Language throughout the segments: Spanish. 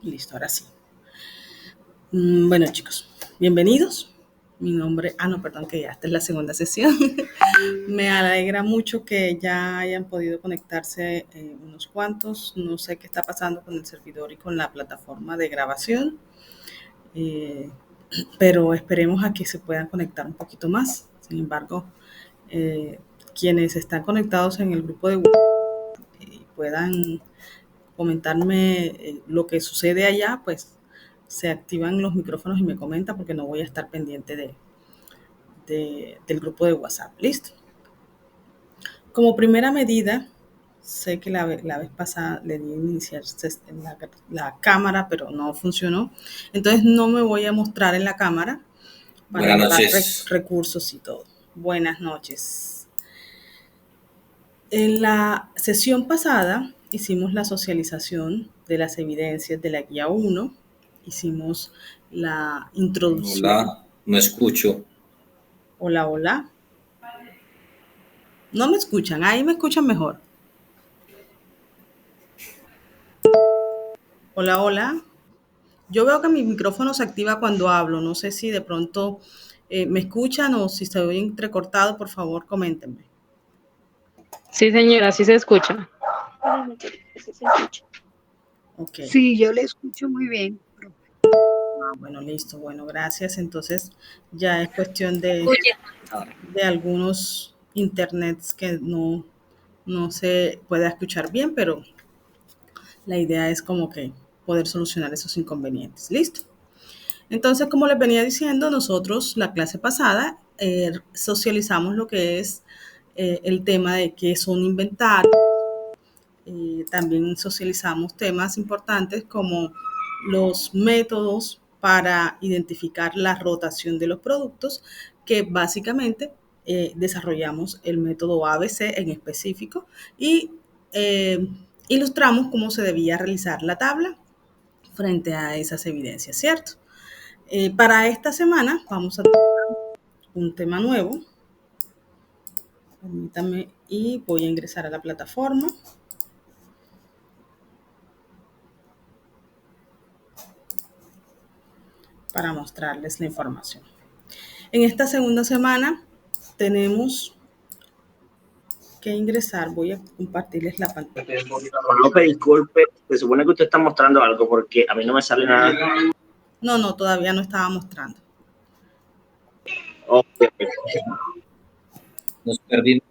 Listo, ahora sí. Bueno, chicos, bienvenidos. Mi nombre, no, perdón, que ya esta es la segunda sesión. Me alegra mucho que ya hayan podido conectarse unos cuantos. No sé qué está pasando con el servidor y con la plataforma de grabación, eh, pero esperemos a que se puedan conectar un poquito más. Sin embargo, eh, quienes están conectados en el grupo de WhatsApp y puedan comentarme lo que sucede allá, pues se activan los micrófonos y me comentan porque no voy a estar pendiente del grupo de WhatsApp. Listo. Como primera medida, sé que la vez pasada le di a iniciar la cámara, pero no funcionó. Entonces no me voy a mostrar en la cámara para Buenas ahorrar noches. recursos y todo. Buenas noches. En la sesión pasada hicimos la socialización de las evidencias de la guía 1, hicimos la introducción. Hola, no escucho. Hola, hola. No me escuchan, ahí me escuchan mejor. Hola, hola. Yo veo que mi micrófono se activa cuando hablo. No sé si de pronto me escuchan o si estoy entrecortado, por favor, coméntenme. Sí, señora, sí se escucha. Ok. Sí, yo le escucho muy bien. Bueno, listo. Bueno, gracias. Entonces ya es cuestión de algunos internets que no se pueda escuchar bien, pero la idea es como que poder solucionar esos inconvenientes. Listo. Entonces, como les venía diciendo, nosotros la clase pasada socializamos lo que es el tema de qué son inventarios. También socializamos temas importantes como los métodos para identificar la rotación de los productos, que básicamente desarrollamos el método ABC en específico y eh, ilustramos cómo se debía realizar la tabla frente a esas evidencias, ¿cierto? Para esta semana vamos a tener un tema nuevo. Permítame y voy a ingresar a la plataforma. Para mostrarles la información. En esta segunda semana tenemos que ingresar. Voy a compartirles la pantalla. López, disculpe, se supone que usted está mostrando algo porque a mí no me sale nada. No, todavía no estaba mostrando. Okay. Nos perdimos.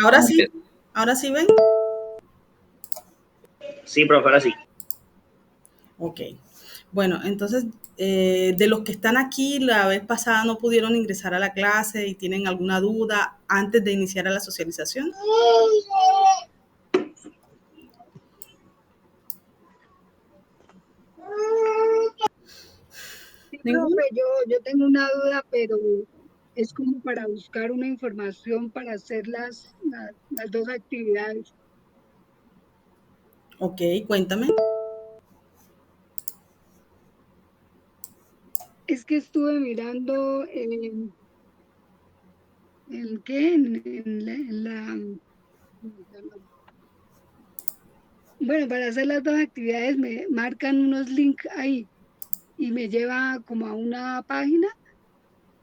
Ahora sí ven. Sí, profe, ahora sí. Ok. Bueno, entonces, de los que están aquí, la vez pasada no pudieron ingresar a la clase y tienen alguna duda antes de iniciar a la socialización. Sí, profe, yo tengo una duda, pero es como para buscar una información para hacer las dos actividades. Ok, cuéntame. Es que estuve mirando ¿en qué? Bueno, para hacer las dos actividades me marcan unos links ahí y me lleva como a una página,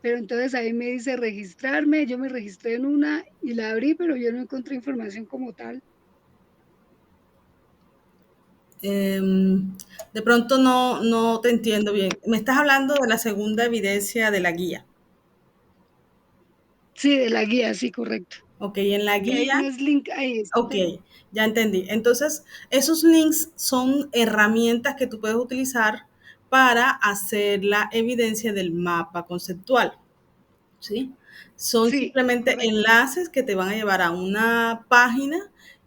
pero entonces ahí me dice registrarme, yo me registré en una y la abrí, pero yo no encontré información como tal. De pronto no te entiendo bien. Me estás hablando de la segunda evidencia de la guía. Sí, de la guía, sí, correcto. Ok, en la Que hay guía, unos links ahí. ok, ya entendí. Entonces, esos links son herramientas que tú puedes utilizar para hacer la evidencia del mapa conceptual, ¿sí? Son Sí, simplemente correcto. enlaces que te van a llevar a una página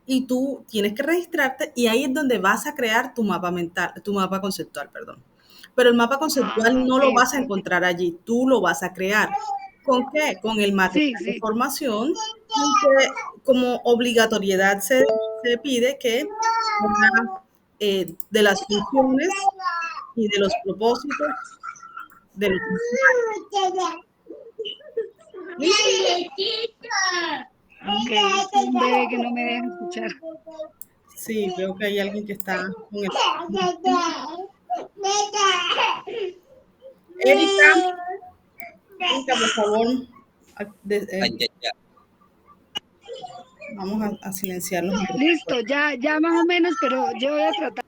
y tú tienes que registrarte y ahí es donde vas a crear tu mapa mental, tu mapa conceptual, perdón. Pero el mapa conceptual no Ok, lo vas a ok. encontrar allí, tú lo vas a crear. ¿Con qué? Con el Sí, material de sí. formación, que como obligatoriedad se pide que sea, de las funciones y de los propósitos de los Ok, es un bebé que no me deja escuchar. Sí, veo que hay alguien que está con el... Erika, por favor, Ay, ay, ay. vamos a silenciarlos. Listo, ya más o menos, pero yo voy a tratar.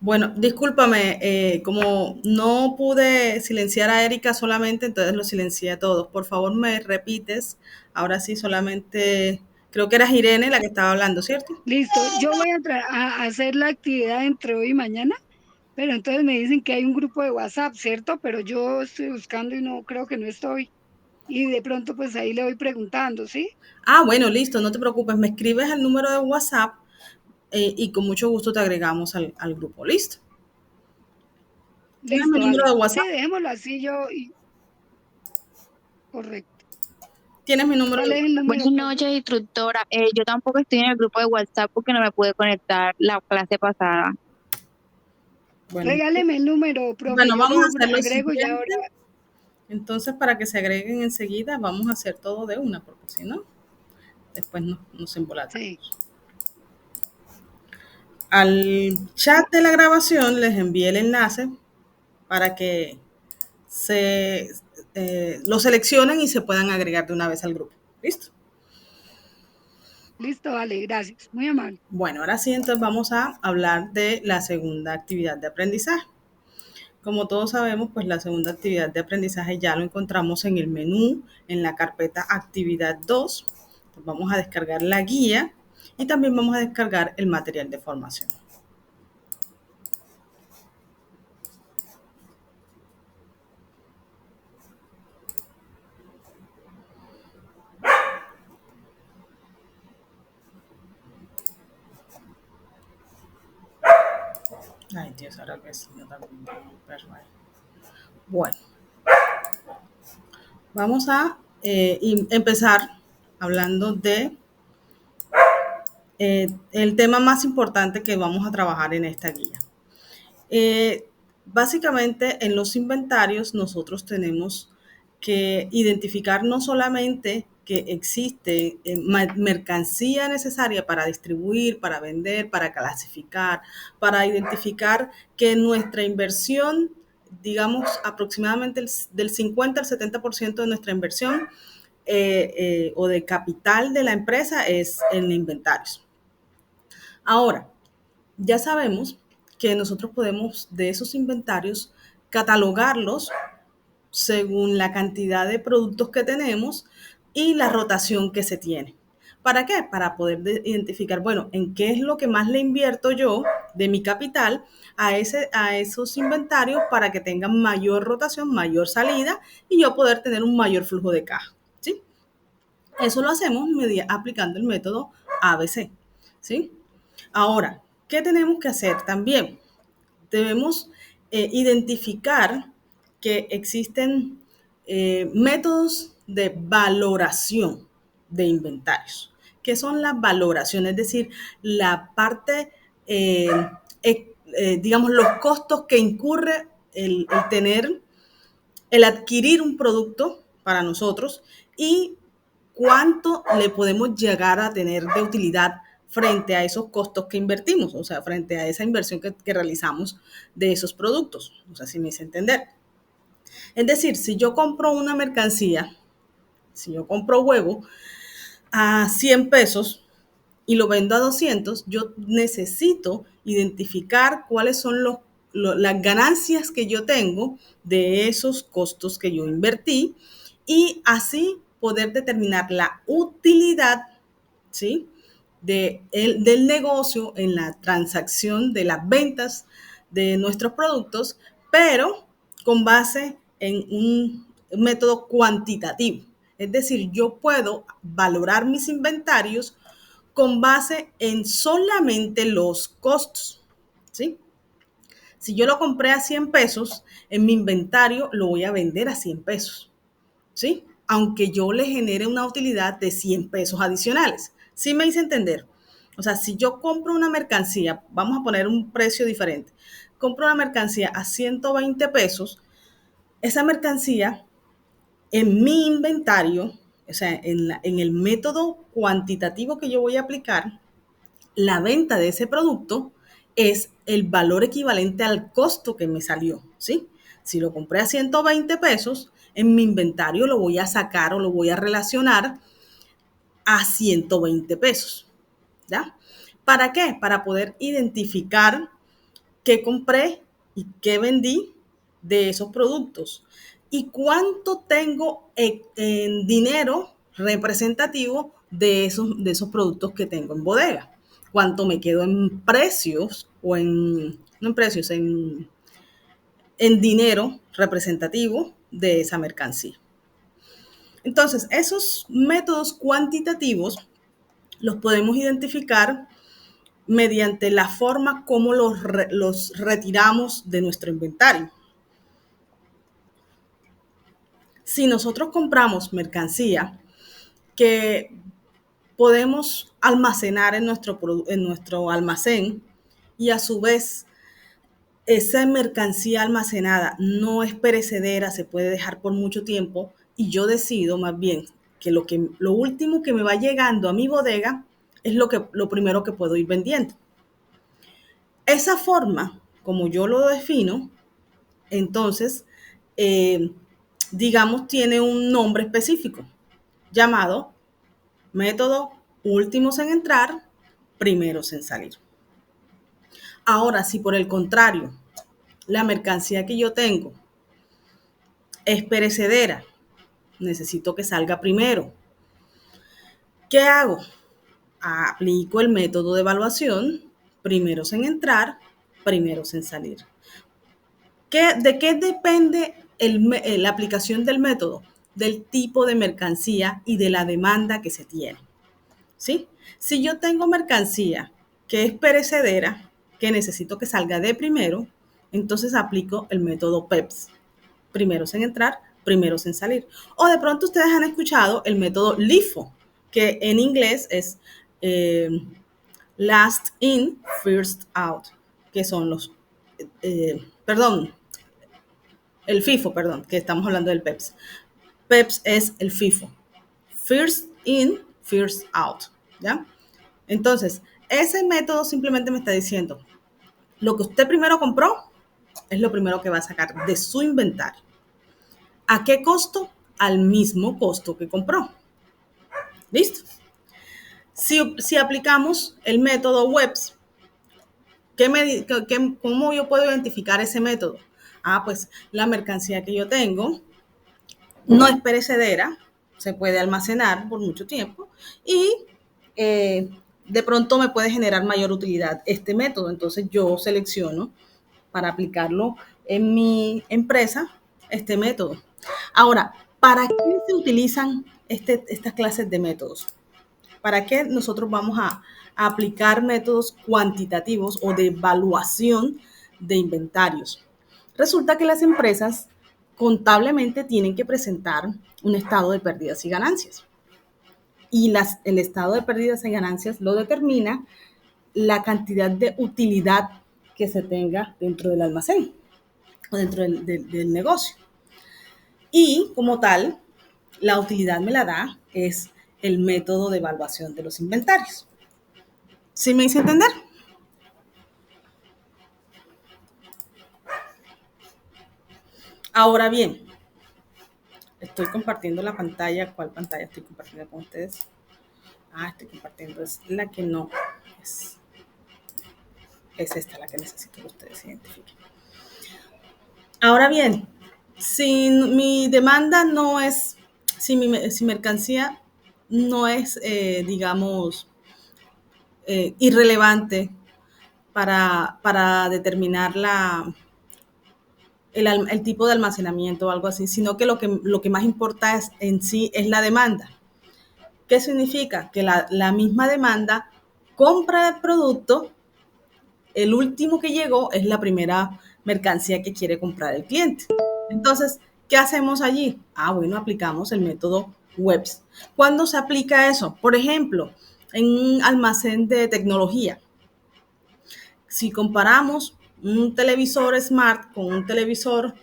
Bueno, discúlpame, como no pude silenciar a Erika solamente, entonces lo silencié a todos. Por favor, me repites. Ahora sí, solamente, creo que eras Irene la que estaba hablando, ¿cierto? Listo, yo voy a hacer la actividad entre hoy y mañana, pero entonces me dicen que hay un grupo de WhatsApp, ¿cierto? Pero yo estoy buscando y no creo que no estoy. Y de pronto pues ahí le voy preguntando, ¿sí? Ah, bueno, listo, no te preocupes. Me escribes el número de WhatsApp y con mucho gusto te agregamos al grupo. ¿Listo? ¿Tienes mi Listo, número vale. de Sí, WhatsApp? dejémoslo así correcto. ¿Tienes mi número ¿Cuál de es el WhatsApp? Buenas número, profe? noches, instructora. Yo tampoco estoy en el grupo de WhatsApp porque no me pude conectar la clase pasada. Bueno, Regáleme el número, profe, bueno, yo vamos lo a hacer lo agrego ya ahora. siguiente. Entonces, para que se agreguen enseguida, vamos a hacer todo de una, porque si no, después nos embolatamos. Sí, Al chat de la grabación les envié el enlace para que lo seleccionen y se puedan agregar de una vez al grupo. ¿Listo? listo, vale, gracias. Muy amable. Bueno, ahora sí, entonces vamos a hablar de la segunda actividad de aprendizaje. Como todos sabemos, pues la segunda actividad de aprendizaje ya lo encontramos en el menú, en la carpeta actividad 2. Entonces vamos a descargar la guía y también vamos a descargar el material de formación. Ay, Dios, ahora que sí, no también tengo un perro ahí. Bueno, vamos a empezar hablando de el tema más importante que vamos a trabajar en esta guía. Básicamente, en los inventarios nosotros tenemos que identificar no solamente que existe mercancía necesaria para distribuir, para vender, para clasificar, para identificar que nuestra inversión, digamos, aproximadamente del 50 al 70% de nuestra inversión o de capital de la empresa es en inventarios. Ahora, ya sabemos que nosotros podemos de esos inventarios catalogarlos según la cantidad de productos que tenemos y la rotación que se tiene. ¿Para qué? Para poder identificar, bueno, en qué es lo que más le invierto yo de mi capital a esos inventarios para que tengan mayor rotación, mayor salida y yo poder tener un mayor flujo de caja. ¿Sí? Eso lo hacemos aplicando el método ABC. ¿Sí? Ahora, ¿qué tenemos que hacer también? Debemos identificar que existen métodos de valoración de inventarios. ¿Qué son las valoraciones? Es decir, la parte, digamos, los costos que incurre el adquirir un producto para nosotros y cuánto le podemos llegar a tener de utilidad frente a esos costos que invertimos, o sea, frente a esa inversión que realizamos de esos productos. No sé si me hice entender. Es decir, si yo compro una mercancía, si yo compro huevo a 100 pesos y lo vendo a 200, yo necesito identificar cuáles son las ganancias que yo tengo de esos costos que yo invertí y así poder determinar la utilidad, ¿sí? Del negocio en la transacción de las ventas de nuestros productos, pero con base en un método cuantitativo. Es decir, yo puedo valorar mis inventarios con base en solamente los costos, ¿sí? Si yo lo compré a 100 pesos, en mi inventario lo voy a vender a 100 pesos, ¿sí? Aunque yo le genere una utilidad de 100 pesos adicionales. ¿Sí me hice entender? O sea, si yo compro una mercancía, vamos a poner un precio diferente, compro una mercancía a 120 pesos, esa mercancía en mi inventario, o sea, en el método cuantitativo que yo voy a aplicar, la venta de ese producto es el valor equivalente al costo que me salió, ¿sí? Si lo compré a 120 pesos, en mi inventario lo voy a sacar o lo voy a relacionar a 120 pesos, ¿ya? ¿Para qué? Para poder identificar qué compré y qué vendí de esos productos y cuánto tengo en dinero representativo de esos productos que tengo en bodega. Cuánto me quedo en precios o no en precios, en dinero representativo de esa mercancía. Entonces, esos métodos cuantitativos los podemos identificar mediante la forma como los retiramos de nuestro inventario. Si nosotros compramos mercancía que podemos almacenar en nuestro almacén y a su vez esa mercancía almacenada no es perecedera, se puede dejar por mucho tiempo y yo decido más bien que lo último que me va llegando a mi bodega es lo primero que puedo ir vendiendo. Esa forma, como yo lo defino, entonces, digamos, tiene un nombre específico llamado método últimos en entrar, primeros en salir. Ahora, si por el contrario, la mercancía que yo tengo es perecedera, necesito que salga primero. ¿Qué hago? Aplico el método de evaluación, primeros en entrar, primeros en salir. ¿De qué depende la aplicación del método? Del tipo de mercancía y de la demanda que se tiene. ¿Sí? Si yo tengo mercancía que es perecedera, que necesito que salga de primero, entonces aplico el método PEPS. Primeros en entrar, primeros en salir. O de pronto ustedes han escuchado el método LIFO, que en inglés es last in, first out, que son el FIFO, que estamos hablando del PEPS. PEPS es el FIFO. First in, first out, ¿ya? Entonces, ese método simplemente me está diciendo, lo que usted primero compró es lo primero que va a sacar de su inventario. ¿A qué costo? Al mismo costo que compró. ¿Listo? Si aplicamos el método WEBS, ¿cómo yo puedo identificar ese método? Pues la mercancía que yo tengo no es perecedera, se puede almacenar por mucho tiempo y de pronto me puede generar mayor utilidad este método. Entonces yo selecciono para aplicarlo en mi empresa este método. Ahora, ¿para qué se utilizan estas clases de métodos? ¿Para qué nosotros vamos a aplicar métodos cuantitativos o de evaluación de inventarios? Resulta que las empresas contablemente tienen que presentar un estado de pérdidas y ganancias. Y el estado de pérdidas y ganancias lo determina la cantidad de utilidad que se tenga dentro del almacén o dentro del negocio. Y como tal, la utilidad me la da es el método de evaluación de los inventarios. ¿Sí me hice entender? Ahora bien, estoy compartiendo la pantalla. ¿Cuál pantalla estoy compartiendo con ustedes? Estoy compartiendo. Es la que no es. Es esta la que necesito que ustedes identifiquen. Ahora bien, si mi demanda no es, si mi mercancía no es, digamos, irrelevante para determinar el tipo de almacenamiento o algo así, sino que lo que más importa en sí es la demanda. ¿Qué significa? Que la misma demanda compra el producto, el último que llegó es la primera mercancía que quiere comprar el cliente. Entonces, ¿qué hacemos allí? Bueno, aplicamos el método WEBS. ¿Cuándo se aplica eso? Por ejemplo, en un almacén de tecnología. Si comparamos un televisor smart con un televisor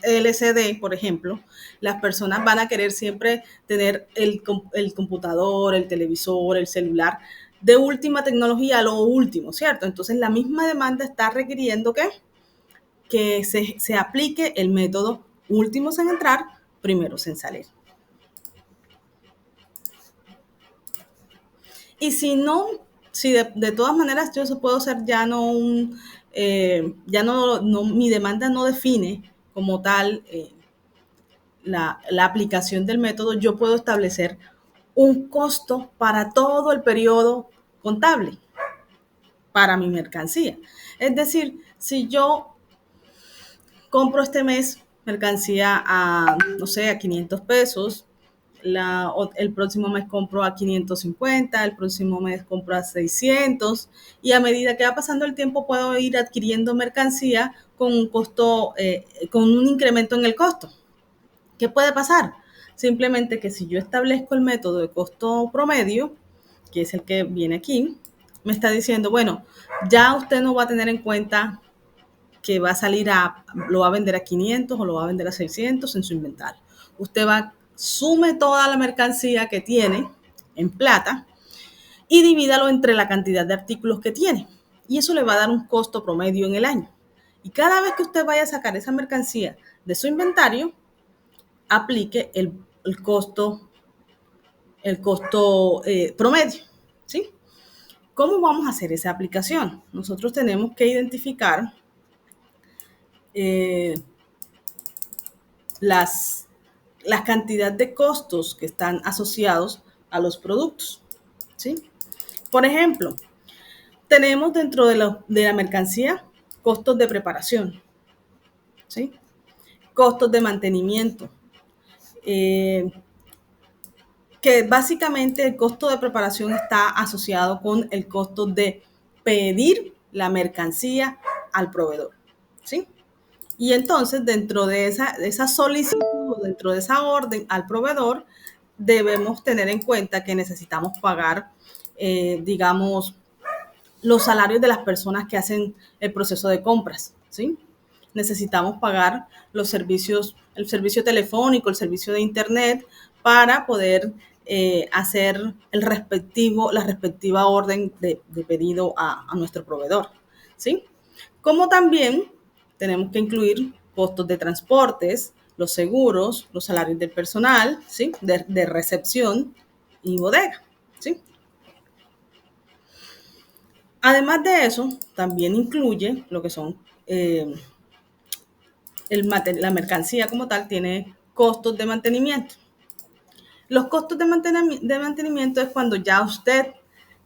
LCD, por ejemplo, las personas van a querer siempre tener el computador, el televisor, el celular de última tecnología, lo último, ¿cierto? Entonces la misma demanda está requiriendo que se aplique el método últimos en entrar, primeros en salir. Y si no, si de todas maneras yo puedo hacer ya no mi demanda no define como tal la aplicación del método, yo puedo establecer un costo para todo el periodo contable para mi mercancía. Es decir, si yo compro este mes mercancía a, no sé, a 500 pesos, el próximo mes compro a 550, el próximo mes compro a 600 y a medida que va pasando el tiempo puedo ir adquiriendo mercancía con un costo, con un incremento en el costo. ¿Qué puede pasar? Simplemente que si yo establezco el método de costo promedio, que es el que viene aquí, me está diciendo, bueno, ya usted no va a tener en cuenta que va a salir lo va a vender a 500 o lo va a vender a 600 en su inventario. Usted sume toda la mercancía que tiene en plata y divídalo entre la cantidad de artículos que tiene. Y eso le va a dar un costo promedio en el año. Y cada vez que usted vaya a sacar esa mercancía de su inventario, aplique el costo promedio, ¿sí? ¿Cómo vamos a hacer esa aplicación? Nosotros tenemos que identificar las cantidades de costos que están asociados a los productos, ¿sí? Por ejemplo, tenemos dentro de la mercancía costos de preparación, ¿sí? Costos de mantenimiento, que básicamente el costo de preparación está asociado con el costo de pedir la mercancía al proveedor, ¿sí? Y entonces dentro de esa solicitud, dentro de esa orden al proveedor, debemos tener en cuenta que necesitamos pagar, digamos, los salarios de las personas que hacen el proceso de compras, ¿sí? Necesitamos pagar el servicio telefónico, el servicio de internet para poder hacer la respectiva orden de pedido a nuestro proveedor, ¿sí? Como también tenemos que incluir costos de transportes, los seguros, los salarios del personal, ¿sí? De recepción y bodega, ¿sí? Además de eso, también incluye lo que son la mercancía como tal, tiene costos de mantenimiento. Los costos de mantenimiento es cuando ya usted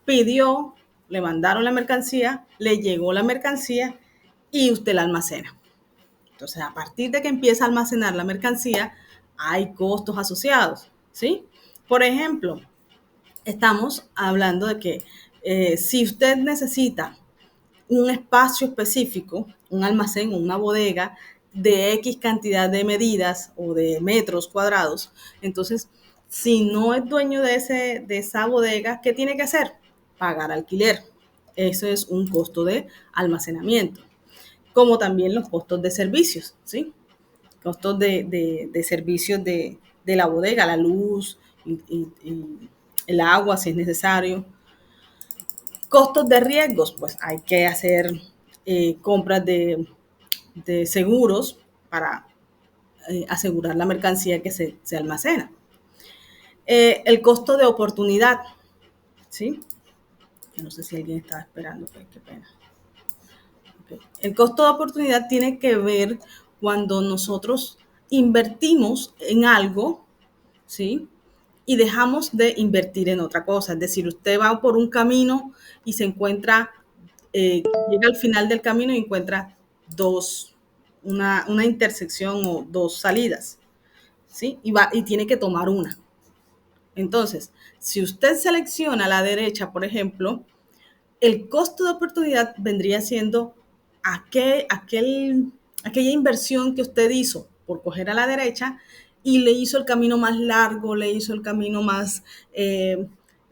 pidió, le mandaron la mercancía, le llegó la mercancía y usted la almacena. Entonces, a partir de que empieza a almacenar la mercancía, hay costos asociados, ¿sí? Por ejemplo, estamos hablando de que si usted necesita un espacio específico, un almacén o una bodega de X cantidad de medidas o de metros cuadrados, entonces, si no es dueño de esa bodega, ¿qué tiene que hacer? Pagar alquiler. Eso es un costo de almacenamiento. Como también los costos de servicios, ¿sí? Costos de servicios de la bodega, la luz y el agua si es necesario. Costos de riesgos, pues hay que hacer compras de seguros para asegurar la mercancía que se almacena. El costo de oportunidad, ¿sí? Yo no sé si alguien estaba esperando, pues, qué pena. Okay. El costo de oportunidad tiene que ver cuando nosotros invertimos en algo, ¿sí? Y dejamos de invertir en otra cosa. Es decir, usted va por un camino y se encuentra, llega al final del camino y encuentra una intersección o dos salidas, ¿sí? Y tiene que tomar una. Entonces, si usted selecciona a la derecha, por ejemplo, el costo de oportunidad vendría siendo aquella inversión que usted hizo por coger a la derecha y le hizo el camino más largo, le hizo el camino más,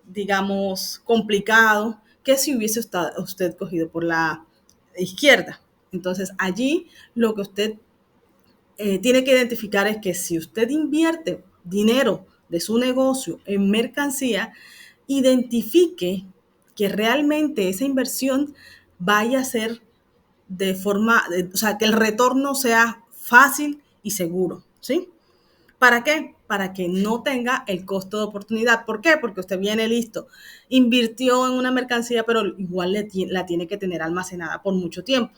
digamos, complicado que si hubiese usted cogido por la izquierda. Entonces, allí lo que usted tiene que identificar es que si usted invierte dinero de su negocio en mercancía, identifique que realmente esa inversión vaya a ser de forma, o sea, que el retorno sea fácil y seguro, ¿sí? ¿Para qué? Para que no tenga el costo de oportunidad. ¿Por qué? Porque usted viene listo, invirtió en una mercancía, pero igual la tiene que tener almacenada por mucho tiempo.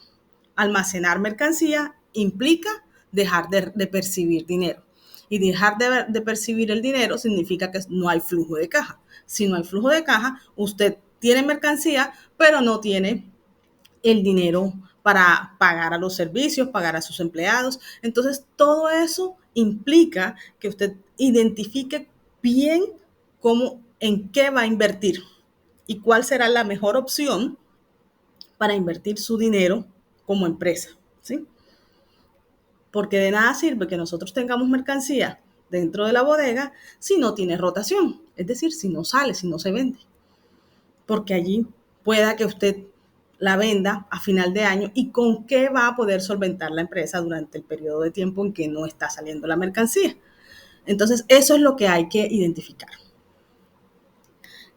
Almacenar mercancía implica dejar de percibir dinero. Y dejar de percibir el dinero significa que no hay flujo de caja. Si no hay flujo de caja, usted tiene mercancía, pero no tiene el dinero para pagar a los servicios, pagar a sus empleados. Entonces, todo eso implica que usted identifique bien cómo, en qué va a invertir y cuál será la mejor opción para invertir su dinero como empresa, ¿sí? Porque de nada sirve que nosotros tengamos mercancía dentro de la bodega si no tiene rotación, es decir, si no sale, si no se vende. Porque allí pueda que usted la venda a final de año y con qué va a poder solventar la empresa durante el periodo de tiempo en que no está saliendo la mercancía. Entonces, eso es lo que hay que identificar.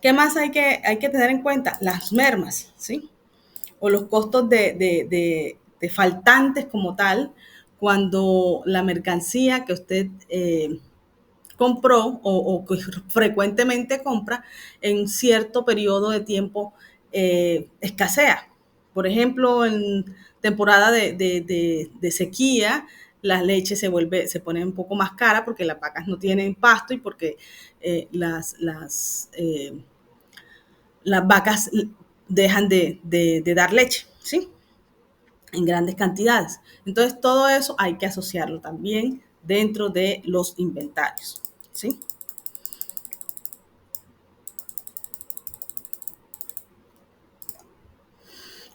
¿Qué más hay que tener en cuenta? Las mermas, ¿sí? O los costos de faltantes como tal, cuando la mercancía que usted compró o que frecuentemente compra en cierto periodo de tiempo escasea. Por ejemplo, en temporada de sequía, la leche se pone un poco más cara porque las vacas no tienen pasto y porque las vacas dejan de dar leche, ¿sí? En grandes cantidades. Entonces, todo eso hay que asociarlo también dentro de los inventarios, ¿sí?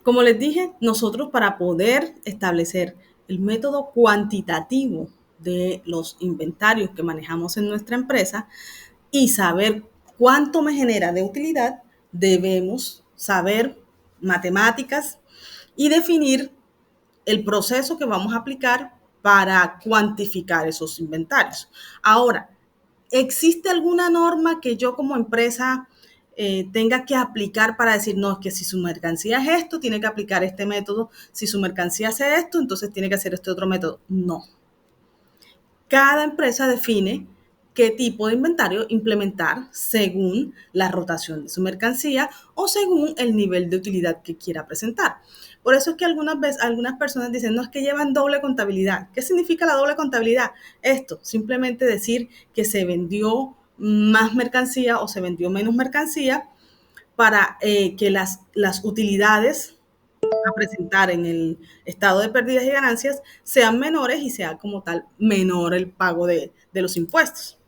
Como les dije, nosotros para poder establecer el método cuantitativo de los inventarios que manejamos en nuestra empresa y saber cuánto me genera de utilidad, debemos saber matemáticas y definir el proceso que vamos a aplicar para cuantificar esos inventarios. Ahora, ¿existe alguna norma que yo como empresa tenga que aplicar para decir, no, es que si su mercancía es esto, tiene que aplicar este método, si su mercancía hace esto, entonces tiene que hacer este otro método? No. Cada empresa define qué tipo de inventario implementar según la rotación de su mercancía o según el nivel de utilidad que quiera presentar. Por eso es que algunas personas dicen, no, es que llevan doble contabilidad. ¿Qué significa la doble contabilidad? Esto, simplemente decir que se vendió más mercancía o se vendió menos mercancía para que las utilidades a presentar en el estado de pérdidas y ganancias sean menores y sea como tal menor el pago de los impuestos.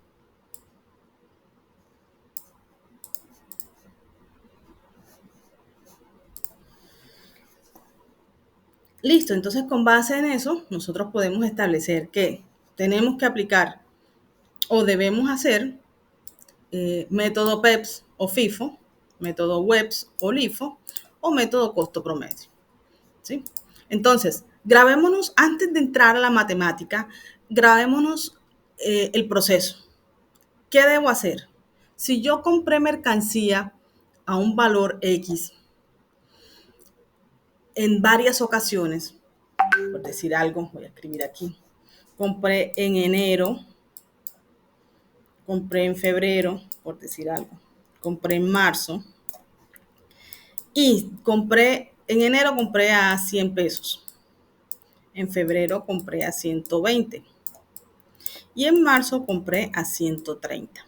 Listo, entonces con base en eso, nosotros podemos establecer que tenemos que aplicar o debemos hacer método PEPS o FIFO, método WEPS o LIFO o método costo promedio, ¿sí? Entonces, grabémonos, antes de entrar a la matemática, grabémonos el proceso. ¿Qué debo hacer? Si yo compré mercancía a un valor X en varias ocasiones, por decir algo, voy a escribir aquí, compré en enero, compré en febrero, por decir algo, compré en marzo y en enero compré a 100 pesos, en febrero compré a 120 y en marzo compré a 130.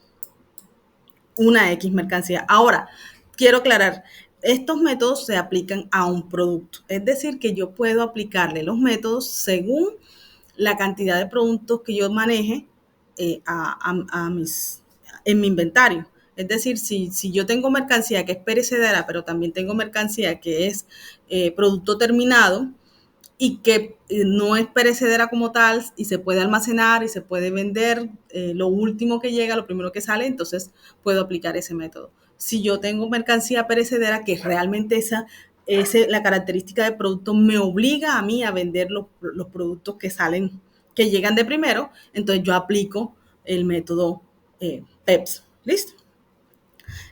Una X mercancía. Ahora, quiero aclarar, estos métodos se aplican a un producto, es decir, que yo puedo aplicarle los métodos según la cantidad de productos que yo maneje en mi inventario. Es decir, si yo tengo mercancía que es perecedera, pero también tengo mercancía que es producto terminado y que no es perecedera como tal y se puede almacenar y se puede vender lo último que llega, lo primero que sale, entonces puedo aplicar ese método. Si yo tengo mercancía perecedera, que realmente la característica de producto me obliga a mí a vender los productos que salen, que llegan de primero, entonces yo aplico el método PEPS. ¿Listo?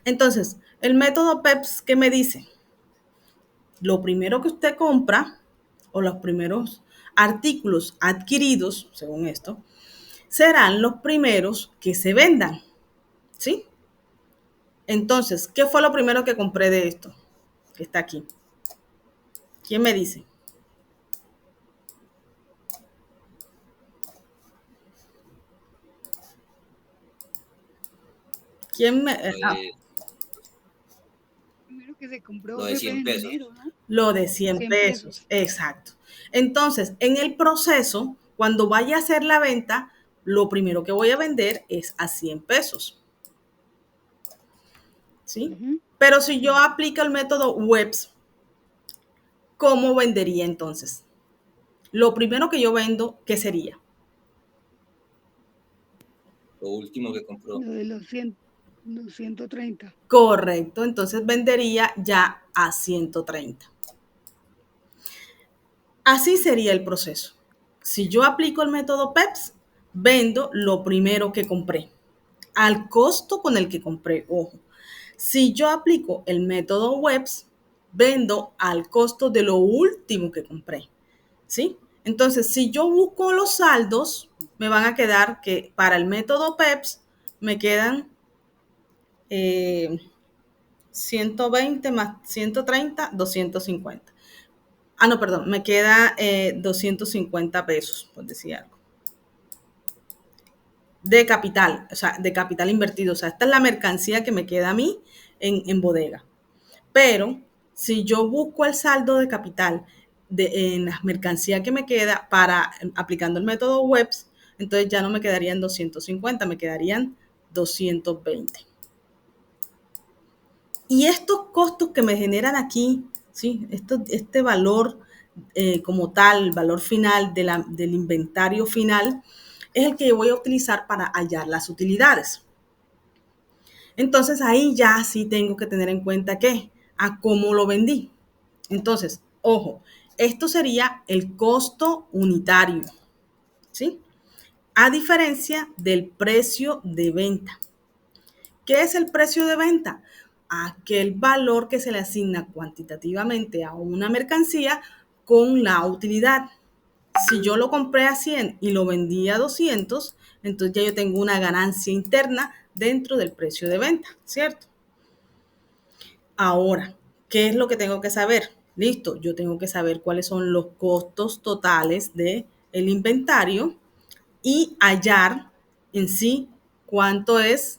Entonces, El método PEPS, ¿qué me dice? Lo primero que usted compra o los primeros artículos adquiridos, según esto, serán los primeros que se vendan, ¿sí? Entonces, ¿qué fue lo primero que compré de esto? Que está aquí. ¿Quién me dice? ¿Quién me...? Primero que se compró Lo de fue 100 en pesos. enero, ¿no? Lo de 100 100 pesos, exacto. Entonces, en el proceso, cuando vaya a hacer la venta, lo primero que voy a vender es a 100 pesos, ¿sí? Pero si yo aplico el método WEBS, ¿cómo vendería entonces? Lo primero que yo vendo, ¿qué sería? Lo último que compró. Lo de los 130. Correcto, entonces vendería ya a 130. Así sería el proceso. Si yo aplico el método PEPS, vendo lo primero que compré, al costo con el que compré, ojo. Si yo aplico el método WEBS, vendo al costo de lo último que compré, ¿sí? Entonces, si yo busco los saldos, me van a quedar que para el método PEPS me quedan 120 más 130, 250. Ah, no, perdón, me queda 250 pesos, por decir algo. De capital, o sea, de capital invertido. O sea, esta es la mercancía que me queda a mí en bodega. Pero si yo busco el saldo de capital en la mercancía que me queda para aplicando el método WEBS, entonces ya no me quedarían 250, me quedarían 220. Y estos costos que me generan aquí, ¿sí? Este valor como tal, el valor final del inventario final, es el que yo voy a utilizar para hallar las utilidades. Entonces ahí ya sí tengo que tener en cuenta que a cómo lo vendí. Entonces, ojo, esto sería el costo unitario, ¿sí? A diferencia del precio de venta. ¿Qué es el precio de venta? Aquel valor que se le asigna cuantitativamente a una mercancía con la utilidad. Si yo lo compré a 100 y lo vendí a 200, entonces ya yo tengo una ganancia interna dentro del precio de venta, ¿cierto? Ahora, ¿qué es lo que tengo que saber? Listo, yo tengo que saber cuáles son los costos totales del inventario y hallar en sí cuánto es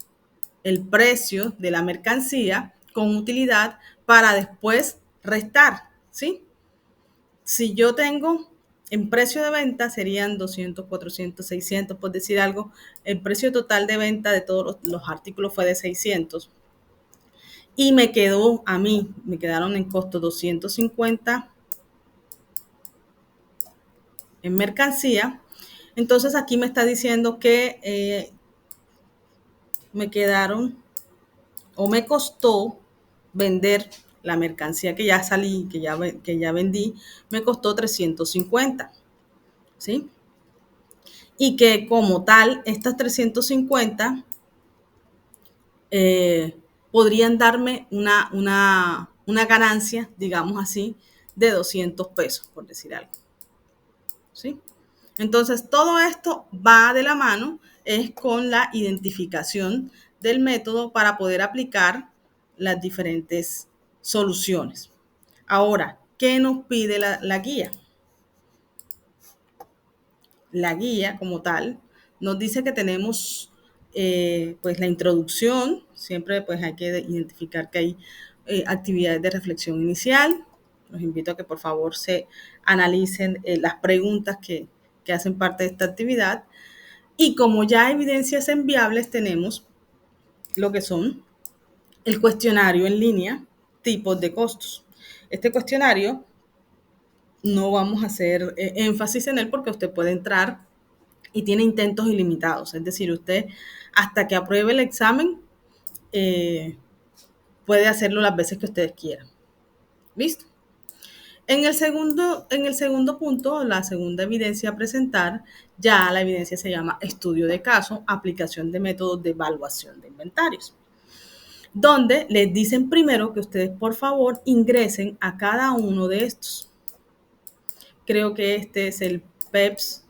el precio de la mercancía con utilidad para después restar, ¿sí? Si yo tengo en precio de venta serían 200, 400, 600, por decir algo, el precio total de venta de todos los artículos fue de 600 y me quedaron en costo 250 en mercancía. Entonces aquí me está diciendo que me quedaron o me costó vender la mercancía que ya salí, que ya vendí, me costó 350, ¿sí? Y que como tal, estas 350 podrían darme una ganancia, digamos así, de 200 pesos, por decir algo, ¿sí? Entonces, todo esto va de la mano, es con la identificación del método para poder aplicar las diferentes soluciones. Ahora, ¿qué nos pide la guía? La guía como tal nos dice que tenemos pues la introducción, siempre pues hay que identificar que hay actividades de reflexión inicial. Los invito a que por favor se analicen las preguntas que hacen parte de esta actividad. Y como ya evidencias enviables tenemos lo que son el cuestionario en línea, tipos de costos. Este cuestionario no vamos a hacer énfasis en él porque usted puede entrar y tiene intentos ilimitados. Es decir, usted hasta que apruebe el examen puede hacerlo las veces que ustedes quieran. ¿Listo? En el segundo punto, la segunda evidencia a presentar, ya la evidencia se llama estudio de caso, aplicación de métodos de evaluación de inventarios. donde les dicen primero que ustedes por favor ingresen a cada uno de estos. Creo que este es el PEPS,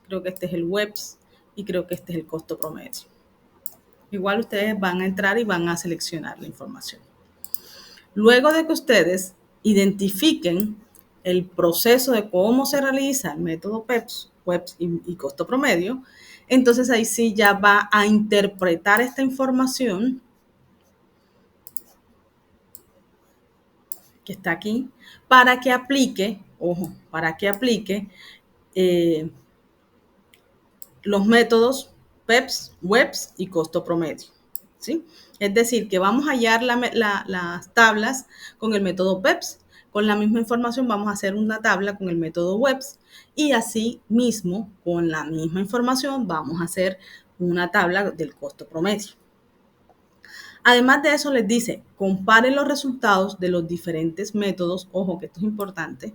creo que este es el WEPS y creo que este es el costo promedio. Igual ustedes van a entrar y van a seleccionar la información. Luego de que ustedes identifiquen el proceso de cómo se realiza el método PEPS, WEPS y costo promedio, entonces ahí sí ya va a interpretar esta información que está aquí para que aplique, ojo, para que aplique los métodos PEPS, WEPS y costo promedio. ¿Sí? Es decir, que vamos a hallar las tablas con el método PEPS. Con la misma información vamos a hacer una tabla con el método WEPS y así mismo, con la misma información, vamos a hacer una tabla del costo promedio. Además de eso, les dice, comparen los resultados de los diferentes métodos. Ojo, que esto es importante.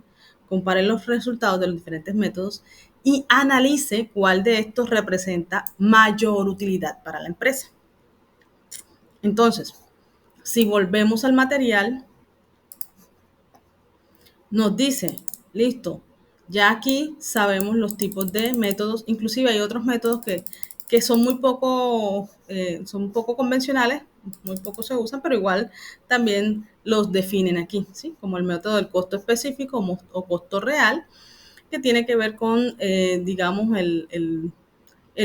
Comparen los resultados de los diferentes métodos y analice cuál de estos representa mayor utilidad para la empresa. Entonces, si volvemos al material, nos dice, listo, ya aquí sabemos los tipos de métodos, inclusive hay otros métodos que son muy poco convencionales, muy poco se usan, pero igual también los definen aquí, ¿sí? Como el método del costo específico o costo real, que tiene que ver con, digamos, el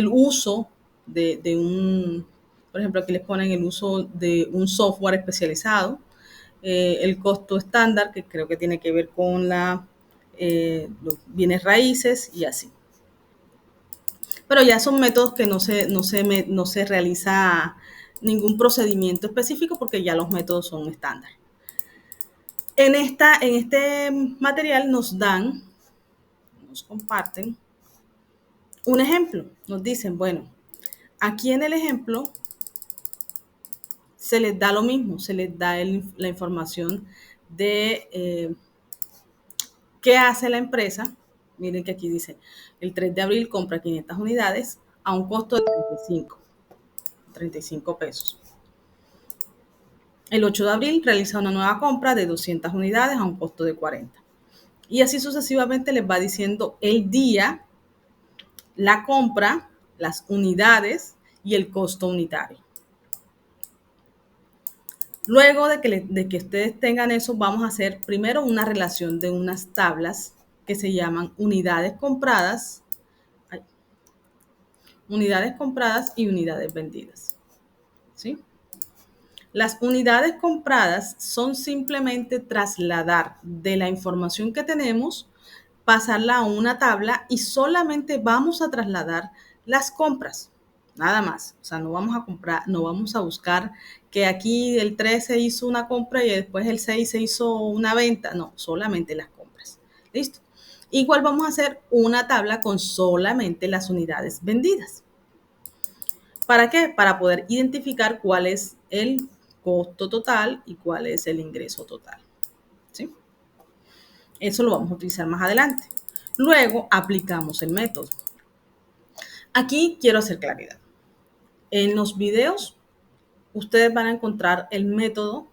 uso de un, por ejemplo, aquí les ponen el uso de un software especializado, el costo estándar, que creo que tiene que ver con los bienes raíces y así. Pero ya son métodos que no se realiza ningún procedimiento específico porque ya los métodos son estándar. En este material nos comparten un ejemplo. Nos dicen, bueno, aquí en el ejemplo se les da lo mismo, se les da la información de qué hace la empresa. Miren que aquí dice, el 3 de abril compra 500 unidades a un costo de 35 pesos. El 8 de abril realiza una nueva compra de 200 unidades a un costo de 40. Y así sucesivamente les va diciendo el día, la compra, las unidades y el costo unitario. Luego de que ustedes tengan eso, vamos a hacer primero una relación de unas tablas que se llaman unidades compradas y unidades vendidas. ¿Sí? Las unidades compradas son simplemente trasladar de la información que tenemos, pasarla a una tabla y solamente vamos a trasladar las compras. Nada más. O sea, no vamos a comprar, no vamos a buscar que aquí el 3 se hizo una compra y después el 6 se hizo una venta. No, solamente las compras. ¿Listo? Igual vamos a hacer una tabla con solamente las unidades vendidas. ¿Para qué? Para poder identificar cuál es el costo total y cuál es el ingreso total. ¿Sí? Eso lo vamos a utilizar más adelante. Luego aplicamos el método. Aquí quiero hacer claridad. En los videos, ustedes van a encontrar el método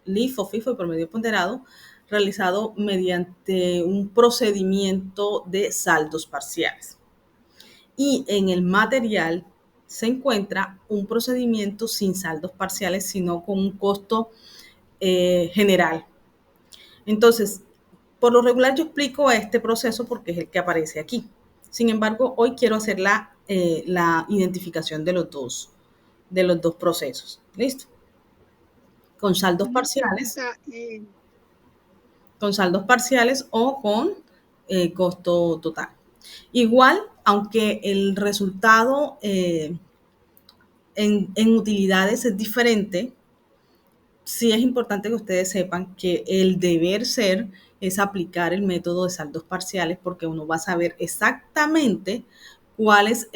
LIFO, FIFO y promedio ponderado realizado mediante un procedimiento de saldos parciales. Y en el material se encuentra un procedimiento sin saldos parciales, sino con un costo general. Entonces, por lo regular yo explico este proceso porque es el que aparece aquí. Sin embargo, hoy quiero hacer la identificación de los dos procesos. ¿Listo? Con saldos parciales. Con saldos parciales o con costo total. Igual, aunque el resultado en utilidades es diferente, sí es importante que ustedes sepan que el deber ser es aplicar el método de saldos parciales porque uno va a saber exactamente cuál es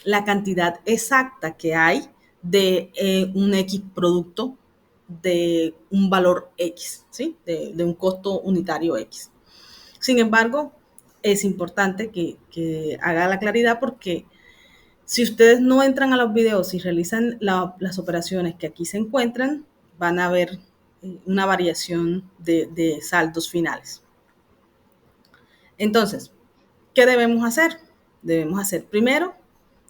la cantidad exacta que hay de un X producto de un valor X, ¿sí? De un costo unitario X. Sin embargo, es importante que haga la claridad porque Si ustedes no entran a los videos y realizan las operaciones que aquí se encuentran, van a ver una variación de saldos finales. Entonces, ¿qué debemos hacer? Debemos hacer primero,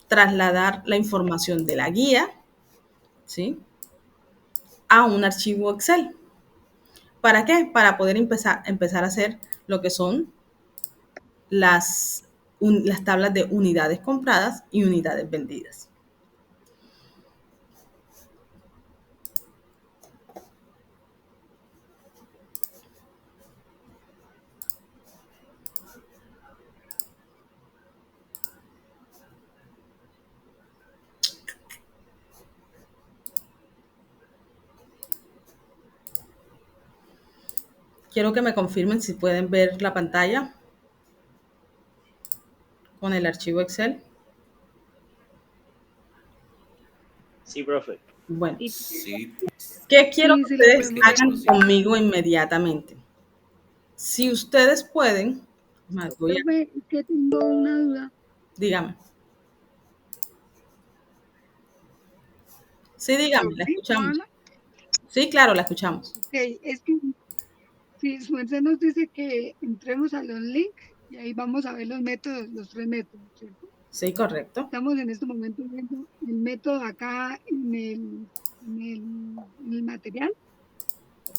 trasladar la información de la guía, ¿sí?, a un archivo Excel. ¿Para qué? Para poder empezar a hacer lo que son las tablas de unidades compradas y unidades vendidas. Quiero que me confirmen si pueden ver la pantalla con el archivo Excel. Sí, profe. Bueno, Sí, ¿qué quiero Sí, que sí la ustedes podemos hagan ver. conmigo inmediatamente? Si ustedes pueden, voy a, Profe, es que tengo una duda. dígame. Sí, dígame, la ¿Sí? ¿Puedo escuchamos. hablar? Sí, claro, la escuchamos. Ok, es que si su merced nos dice que entremos a los links y ahí vamos a ver los métodos, los 3 métodos, ¿cierto? Sí, correcto. Estamos en este momento viendo el método acá en el material.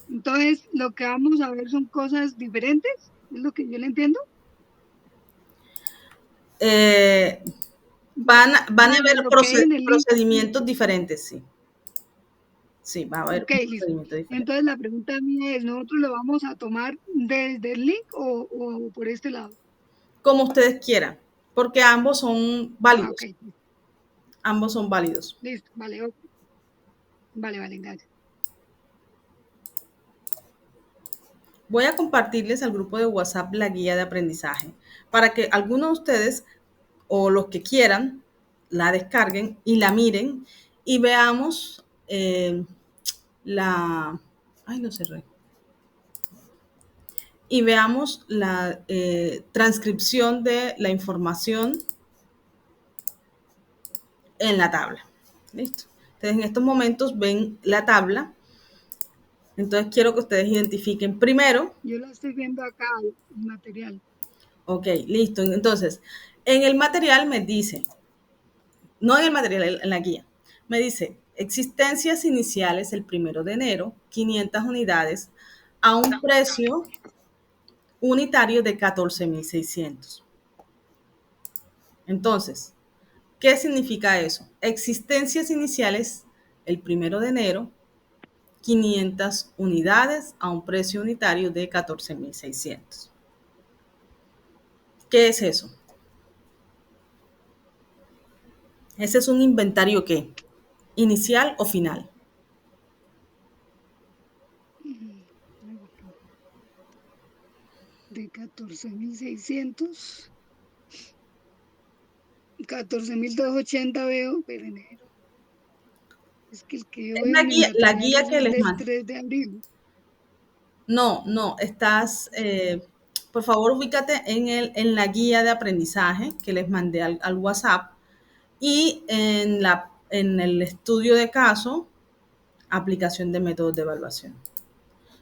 Entonces, lo que vamos a ver son cosas diferentes, es lo que yo le entiendo. Eh, van a De haber lo que hay en el link. procedimientos diferentes, sí. Sí, va a haber Ok, un listo. procedimiento diferente. Entonces, la pregunta mía es, ¿nosotros lo vamos a tomar desde el link o por este lado? Como ustedes quieran, porque ambos son Ah, ok, válidos. Ambos son válidos. listo, vale, ok. Vale, gracias. Voy a compartirles al grupo de WhatsApp la guía de aprendizaje para que algunos de ustedes o los que quieran la descarguen y la miren y veamos la... Ay, no cerré. Y veamos la transcripción de la información en la tabla. ¿Listo? Entonces, en estos momentos ven la tabla. Entonces, quiero que ustedes identifiquen primero. Yo la estoy viendo acá, el material. Ok, listo. Entonces, en el material me dice, no en el material, en la guía, me dice existencias iniciales el 1 de enero, 500 unidades a un precio unitario de 14.600. Entonces, ¿qué significa eso? Existencias iniciales el 1 de enero, 500 unidades a un precio unitario de 14.600. ¿Qué es eso? Ese es un inventario ¿qué? ¿Inicial o final? De 14.600. 14.280 veo, pero enero. Es que el que yo Es veo en el la material guía es que el les del mando. 3 de abril. No, estás, por favor, ubícate en la guía de aprendizaje que les mandé al WhatsApp y en el estudio de caso, aplicación de métodos de evaluación.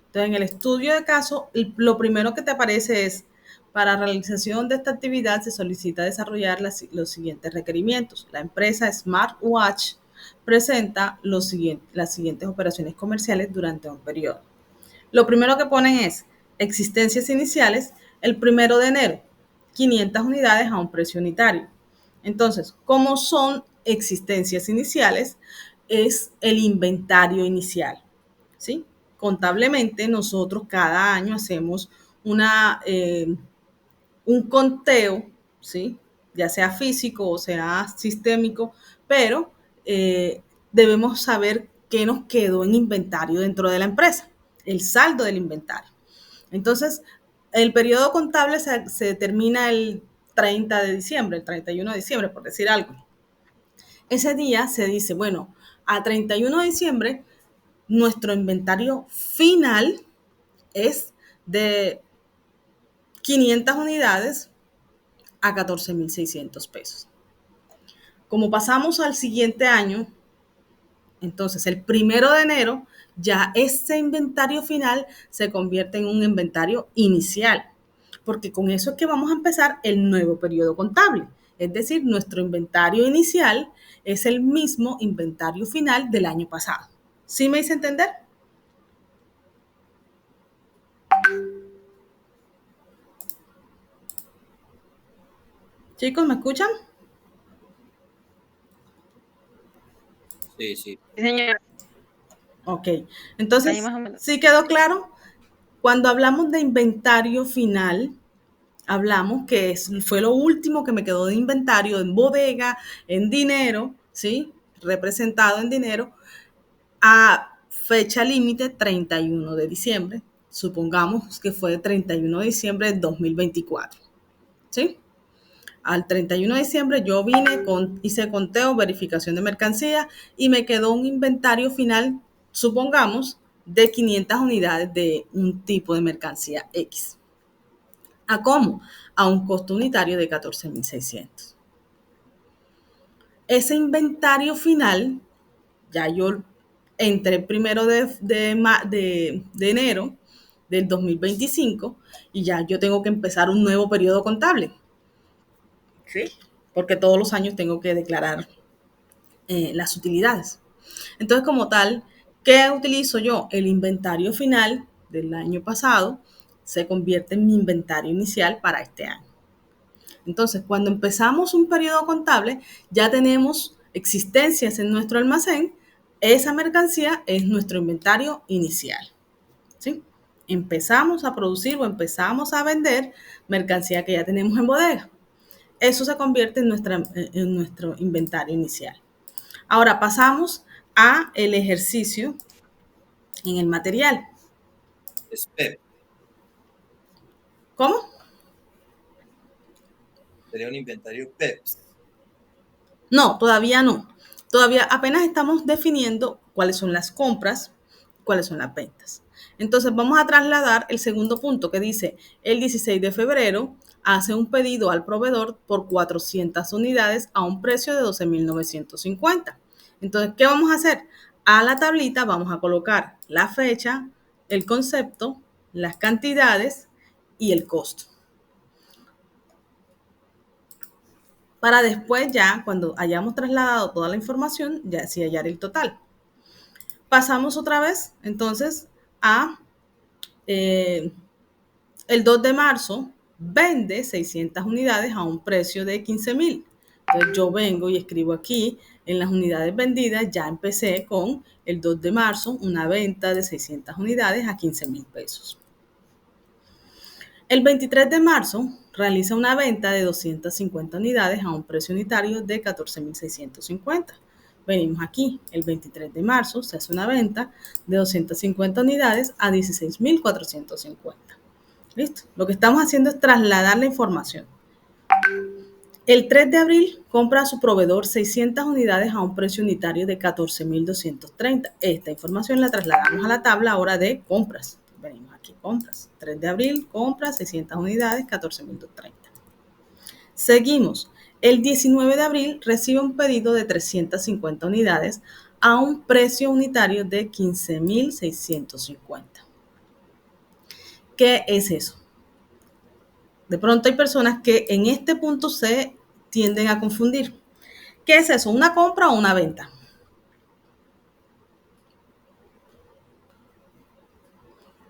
Entonces, en el estudio de caso, lo primero que te aparece es, para realización de esta actividad se solicita desarrollar los siguientes requerimientos. La empresa Smartwatch presenta las siguientes operaciones comerciales durante un periodo. Lo primero que ponen es existencias iniciales el 1 de enero, 500 unidades a un precio unitario. Entonces, ¿cómo son existencias iniciales? Es el inventario inicial, ¿sí? Contablemente, nosotros cada año hacemos un conteo, ¿sí? Ya sea físico o sea sistémico, pero debemos saber qué nos quedó en inventario dentro de la empresa, el saldo del inventario. Entonces, el periodo contable se termina el 30 de diciembre, el 31 de diciembre, por decir algo. Ese día se dice, bueno, a 31 de diciembre, nuestro inventario final es de 500 unidades a 14.600 pesos. Como pasamos al siguiente año, entonces el 1 de enero ya ese inventario final se convierte en un inventario inicial, porque con eso es que vamos a empezar el nuevo periodo contable. Es decir, nuestro inventario inicial es el mismo inventario final del año pasado. ¿Sí me hice entender? Chicos, ¿me escuchan? Sí. Sí, señora. Ok, Ahí entonces, más o menos. ¿sí quedó claro? Cuando hablamos de inventario final, hablamos que fue lo último que me quedó de inventario en bodega, en dinero, ¿sí? Representado en dinero, a fecha límite 31 de diciembre. Supongamos que fue 31 de diciembre de 2024, ¿sí? Al 31 de diciembre yo hice conteo, verificación de mercancía y me quedó un inventario final, supongamos, de 500 unidades de un tipo de mercancía X. ¿A cómo? A un costo unitario de 14.600. Ese inventario final, ya yo entre el 1 de enero del 2025 y ya yo tengo que empezar un nuevo periodo contable. ¿Sí? Porque todos los años tengo que declarar las utilidades. Entonces, como tal, ¿qué utilizo yo? El inventario final del año pasado se convierte en mi inventario inicial para este año. Entonces, cuando empezamos un periodo contable, ya tenemos existencias en nuestro almacén, esa mercancía es nuestro inventario inicial. ¿Sí? Empezamos a producir o empezamos a vender mercancía que ya tenemos en bodega. Eso se convierte en nuestro inventario inicial. Ahora pasamos a el ejercicio en el material. Es PEP. ¿Cómo? Sería un inventario PEPs. No, todavía no. Todavía apenas estamos definiendo cuáles son las compras, cuáles son las ventas. Entonces vamos a trasladar el segundo punto que dice, el 16 de febrero hace un pedido al proveedor por 400 unidades a un precio de 12.950. Entonces, ¿qué vamos a hacer? A la tablita vamos a colocar la fecha, el concepto, las cantidades y el costo. Para después ya, cuando hayamos trasladado toda la información, ya así hallar el total. Pasamos otra vez, entonces, a el 2 de marzo, vende 600 unidades a un precio de 15.000. Entonces yo vengo y escribo aquí en las unidades vendidas, ya empecé con el 2 de marzo, una venta de 600 unidades a 15.000 pesos. El 23 de marzo realiza una venta de 250 unidades a un precio unitario de 14.650. Venimos aquí, el 23 de marzo se hace una venta de 250 unidades a 16.450. ¿Listo? Lo que estamos haciendo es trasladar la información. El 3 de abril compra a su proveedor 600 unidades a un precio unitario de 14.230. Esta información la trasladamos a la tabla ahora de compras. Venimos aquí, compras. 3 de abril, compra 600 unidades, 14.230. Seguimos. El 19 de abril recibe un pedido de 350 unidades a un precio unitario de 15.650. ¿Qué es eso? De pronto hay personas que en este punto se tienden a confundir. ¿Qué es eso? ¿Una compra o una venta?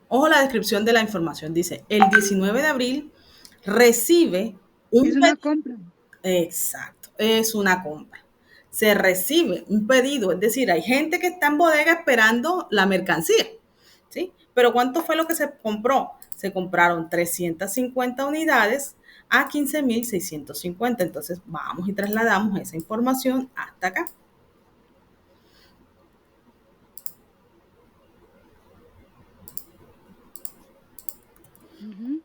Ojo la descripción de la información. Dice, el 19 de abril recibe un... Es una compra. Exacto, es una compra. Se recibe un pedido, es decir, hay gente que está en bodega esperando la mercancía, ¿sí? Pero ¿cuánto fue lo que se compró? Se compraron 350 unidades a 15.650. Entonces vamos y trasladamos esa información hasta acá. Ujú.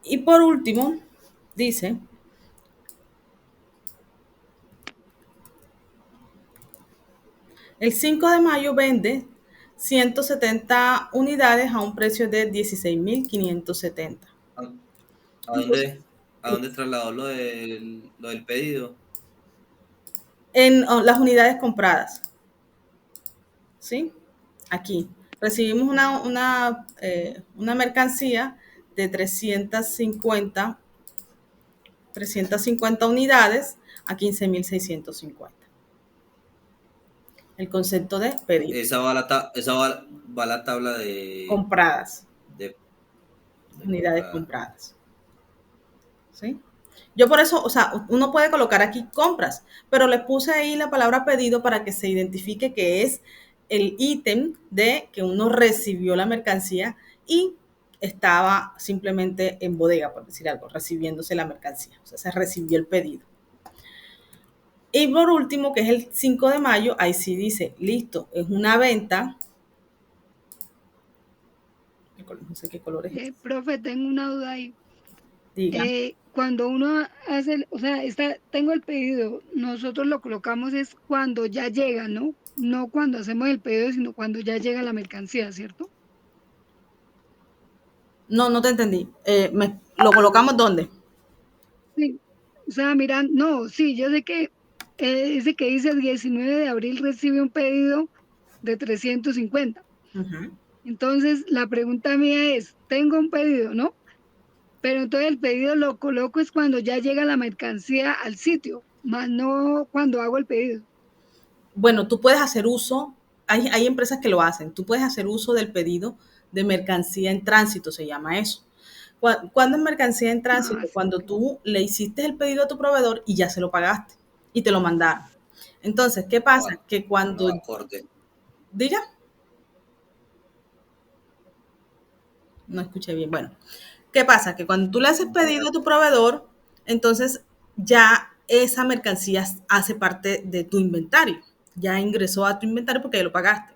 Y por último, dice, el 5 de mayo vende 170 unidades a un precio de 16.570. ¿A dónde trasladó lo del pedido? En las unidades compradas, ¿sí? Aquí recibimos una mercancía de 350 unidades a 15.650. El concepto de pedido. Esa va a la tabla Compradas, de unidades comprada. compradas. ¿Sí? Yo por eso, o sea, uno puede colocar aquí compras, pero le puse ahí la palabra pedido para que se identifique que es el ítem de que uno recibió la mercancía y estaba simplemente en bodega, por decir algo, recibiéndose la mercancía. O sea, se recibió el pedido. Y por último, que es el 5 de mayo, ahí sí dice, listo, es una venta. No sé qué color es este. Profe, tengo una duda ahí. Diga. Cuando uno hace, o sea, tengo el pedido, nosotros lo colocamos es cuando ya llega, ¿no? No cuando hacemos el pedido, sino cuando ya llega la mercancía, ¿cierto? No, no te entendí. ¿Lo colocamos dónde? Sí. O sea, miran, no, sí, yo sé que ese que dice 19 de abril recibe un pedido de 350. Uh-huh. Entonces, la pregunta mía es, tengo un pedido, ¿no? Pero entonces el pedido lo coloco es cuando ya llega la mercancía al sitio, más no cuando hago el pedido. Bueno, tú puedes hacer uso, hay empresas que lo hacen, tú puedes hacer uso del pedido de mercancía en tránsito, se llama eso. ¿Cuándo es mercancía en Ah, tránsito? sí, Cuando ok. tú le hiciste el pedido a tu proveedor y ya se lo pagaste y te lo mandaron. Entonces, ¿qué pasa? Que cuando, No acorde. diga, no escuché bien, bueno, ¿qué pasa? Que cuando tú le haces pedido a tu proveedor, entonces ya esa mercancía hace parte de tu inventario, ya ingresó a tu inventario porque ya lo pagaste.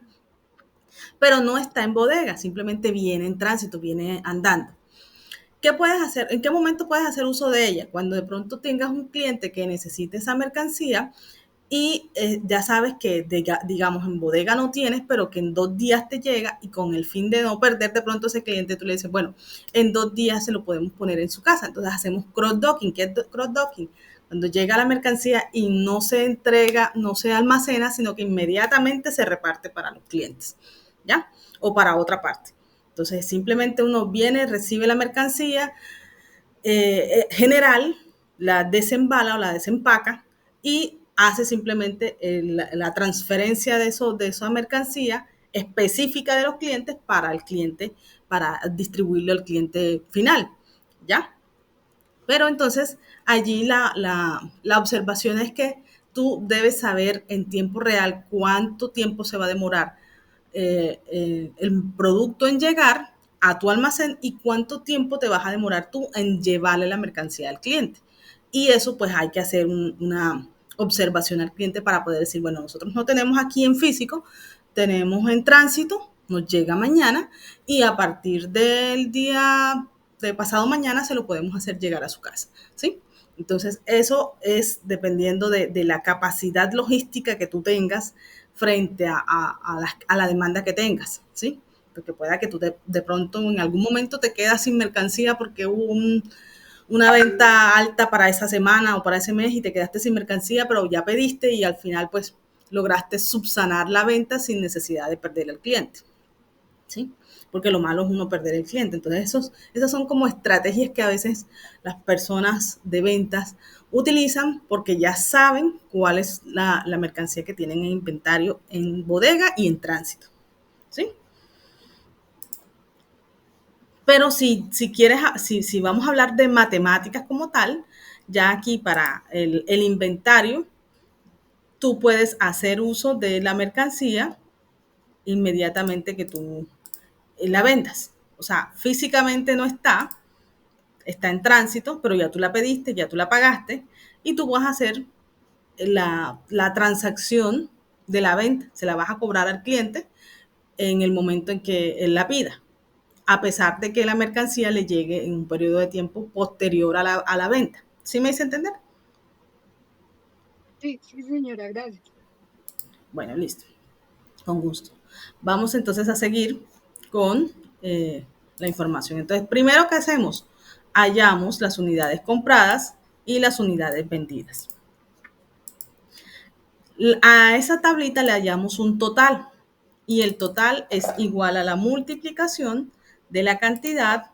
Pero no está en bodega, simplemente viene en tránsito, viene andando. ¿Qué puedes hacer? ¿En qué momento puedes hacer uso de ella? Cuando de pronto tengas un cliente que necesite esa mercancía y ya sabes que, digamos, en bodega no tienes, pero que en 2 días te llega y con el fin de no perder de pronto ese cliente, tú le dices, bueno, en 2 días se lo podemos poner en su casa. Entonces hacemos cross-docking. ¿Qué es cross-docking? Cuando llega la mercancía y no se entrega, no se almacena, sino que inmediatamente se reparte para los clientes, ¿ya? O para otra parte. Entonces simplemente uno viene, recibe la mercancía general, la desembala o la desempaca y hace simplemente la transferencia de esa mercancía específica de los clientes para el cliente, para distribuirlo al cliente final, ¿ya? Pero entonces allí la observación es que tú debes saber en tiempo real cuánto tiempo se va a demorar el producto en llegar a tu almacén y cuánto tiempo te vas a demorar tú en llevarle la mercancía al cliente. Y eso pues hay que hacer una observación al cliente para poder decir, bueno, nosotros no tenemos aquí en físico, tenemos en tránsito, nos llega mañana y a partir del día de pasado mañana se lo podemos hacer llegar a su casa, ¿sí? Entonces, eso es dependiendo de la capacidad logística que tú tengas frente a la demanda que tengas, ¿sí? Porque pueda que tú de pronto en algún momento te quedas sin mercancía porque hubo una venta alta para esa semana o para ese mes y te quedaste sin mercancía, pero ya pediste y al final pues lograste subsanar la venta sin necesidad de perder al cliente, ¿sí? Porque lo malo es uno perder el cliente. Entonces, esas son como estrategias que a veces las personas de ventas utilizan porque ya saben cuál es la mercancía que tienen en inventario en bodega y en tránsito, ¿sí? Pero si quieres, si vamos a hablar de matemáticas como tal, ya aquí para el inventario, tú puedes hacer uso de la mercancía inmediatamente que tú la vendas. O sea, físicamente no está en tránsito, pero ya tú la pediste, ya tú la pagaste y tú vas a hacer la transacción de la venta, se la vas a cobrar al cliente en el momento en que él la pida, a pesar de que la mercancía le llegue en un periodo de tiempo posterior a la venta. ¿Sí me hice entender? Sí, sí, señora, gracias. Bueno, listo, con gusto. Vamos entonces a seguir con la información. Entonces, primero, ¿qué hacemos? Hallamos las unidades compradas y las unidades vendidas. A esa tablita le hallamos un total y el total es igual a la multiplicación de la cantidad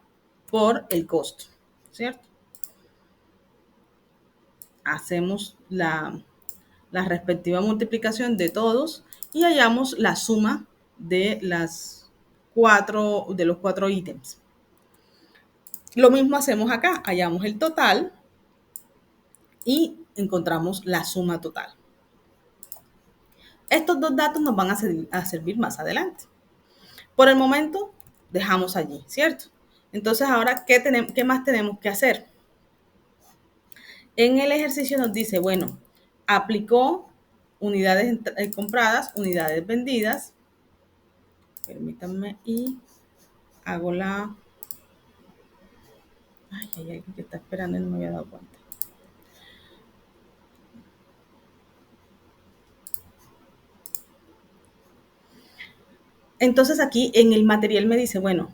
por el costo, ¿cierto? Hacemos la respectiva multiplicación de todos y hallamos la suma de de los cuatro ítems. Lo mismo hacemos acá, hallamos el total y encontramos la suma total. Estos dos datos nos van a servir más adelante. Por el momento, dejamos allí, ¿cierto? Entonces, ahora, ¿qué más tenemos que hacer? En el ejercicio nos dice, bueno, aplicó unidades compradas, unidades vendidas. Permítanme y hago la... Ay, hay alguien que está esperando y no me había dado cuenta. Entonces aquí en el material me dice, bueno,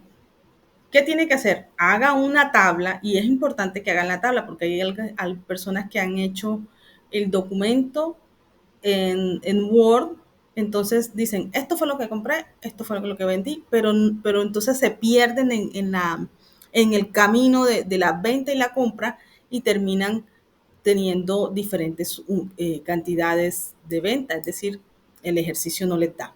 ¿qué tiene que hacer? Haga una tabla y es importante que hagan la tabla porque hay personas que han hecho el documento en Word, entonces dicen, esto fue lo que compré, esto fue lo que vendí, pero entonces se pierden en el camino de la venta y la compra y terminan teniendo diferentes cantidades de venta, es decir, el ejercicio no les da.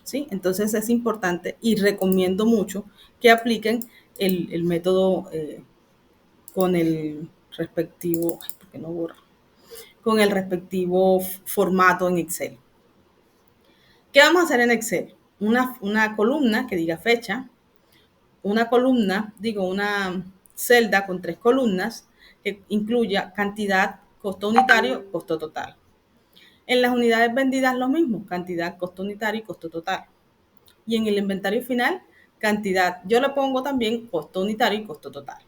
¿Sí? Entonces es importante y recomiendo mucho que apliquen el método con el respectivo, ¿por qué no borra? Con el respectivo formato en Excel. ¿Qué vamos a hacer en Excel? Una columna que diga fecha, una celda con 3 columnas que incluya cantidad, costo unitario, costo total. En las unidades vendidas lo mismo, cantidad, costo unitario y costo total. Y en el inventario final, cantidad. Yo le pongo también costo unitario y costo total.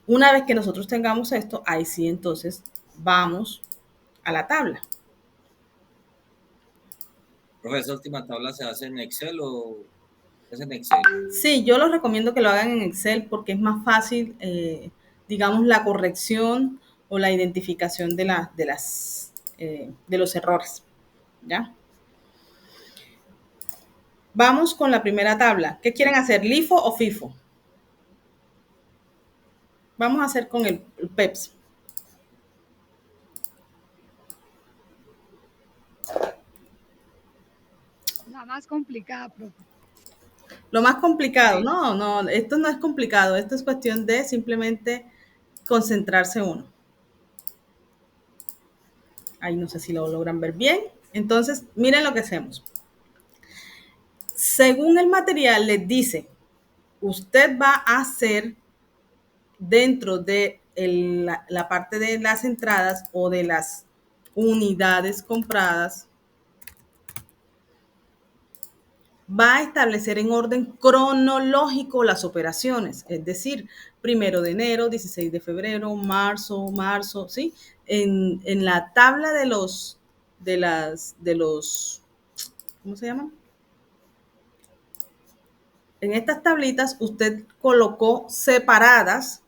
Una vez que nosotros tengamos esto, ahí sí entonces vamos a la tabla. Profe, ¿esa última tabla se hace en Excel o es en Excel? Sí, yo les recomiendo que lo hagan en Excel porque es más fácil, digamos, la corrección o la identificación de los errores. ¿Ya? Vamos con la primera tabla. ¿Qué quieren hacer? ¿LIFO o FIFO? Vamos a hacer con el PEPS. La más complicada, profe. Lo más complicado, no, esto no es complicado, esto es cuestión de simplemente concentrarse uno. Ahí no sé si lo logran ver bien. Entonces, miren lo que hacemos. Según el material les dice, usted va a hacer dentro de la parte de las entradas o de las unidades compradas, va a establecer en orden cronológico las operaciones, es decir, 1 de enero, 16 de febrero, marzo, ¿sí? En la tabla de los, ¿cómo se llaman? En estas tablitas usted colocó separadas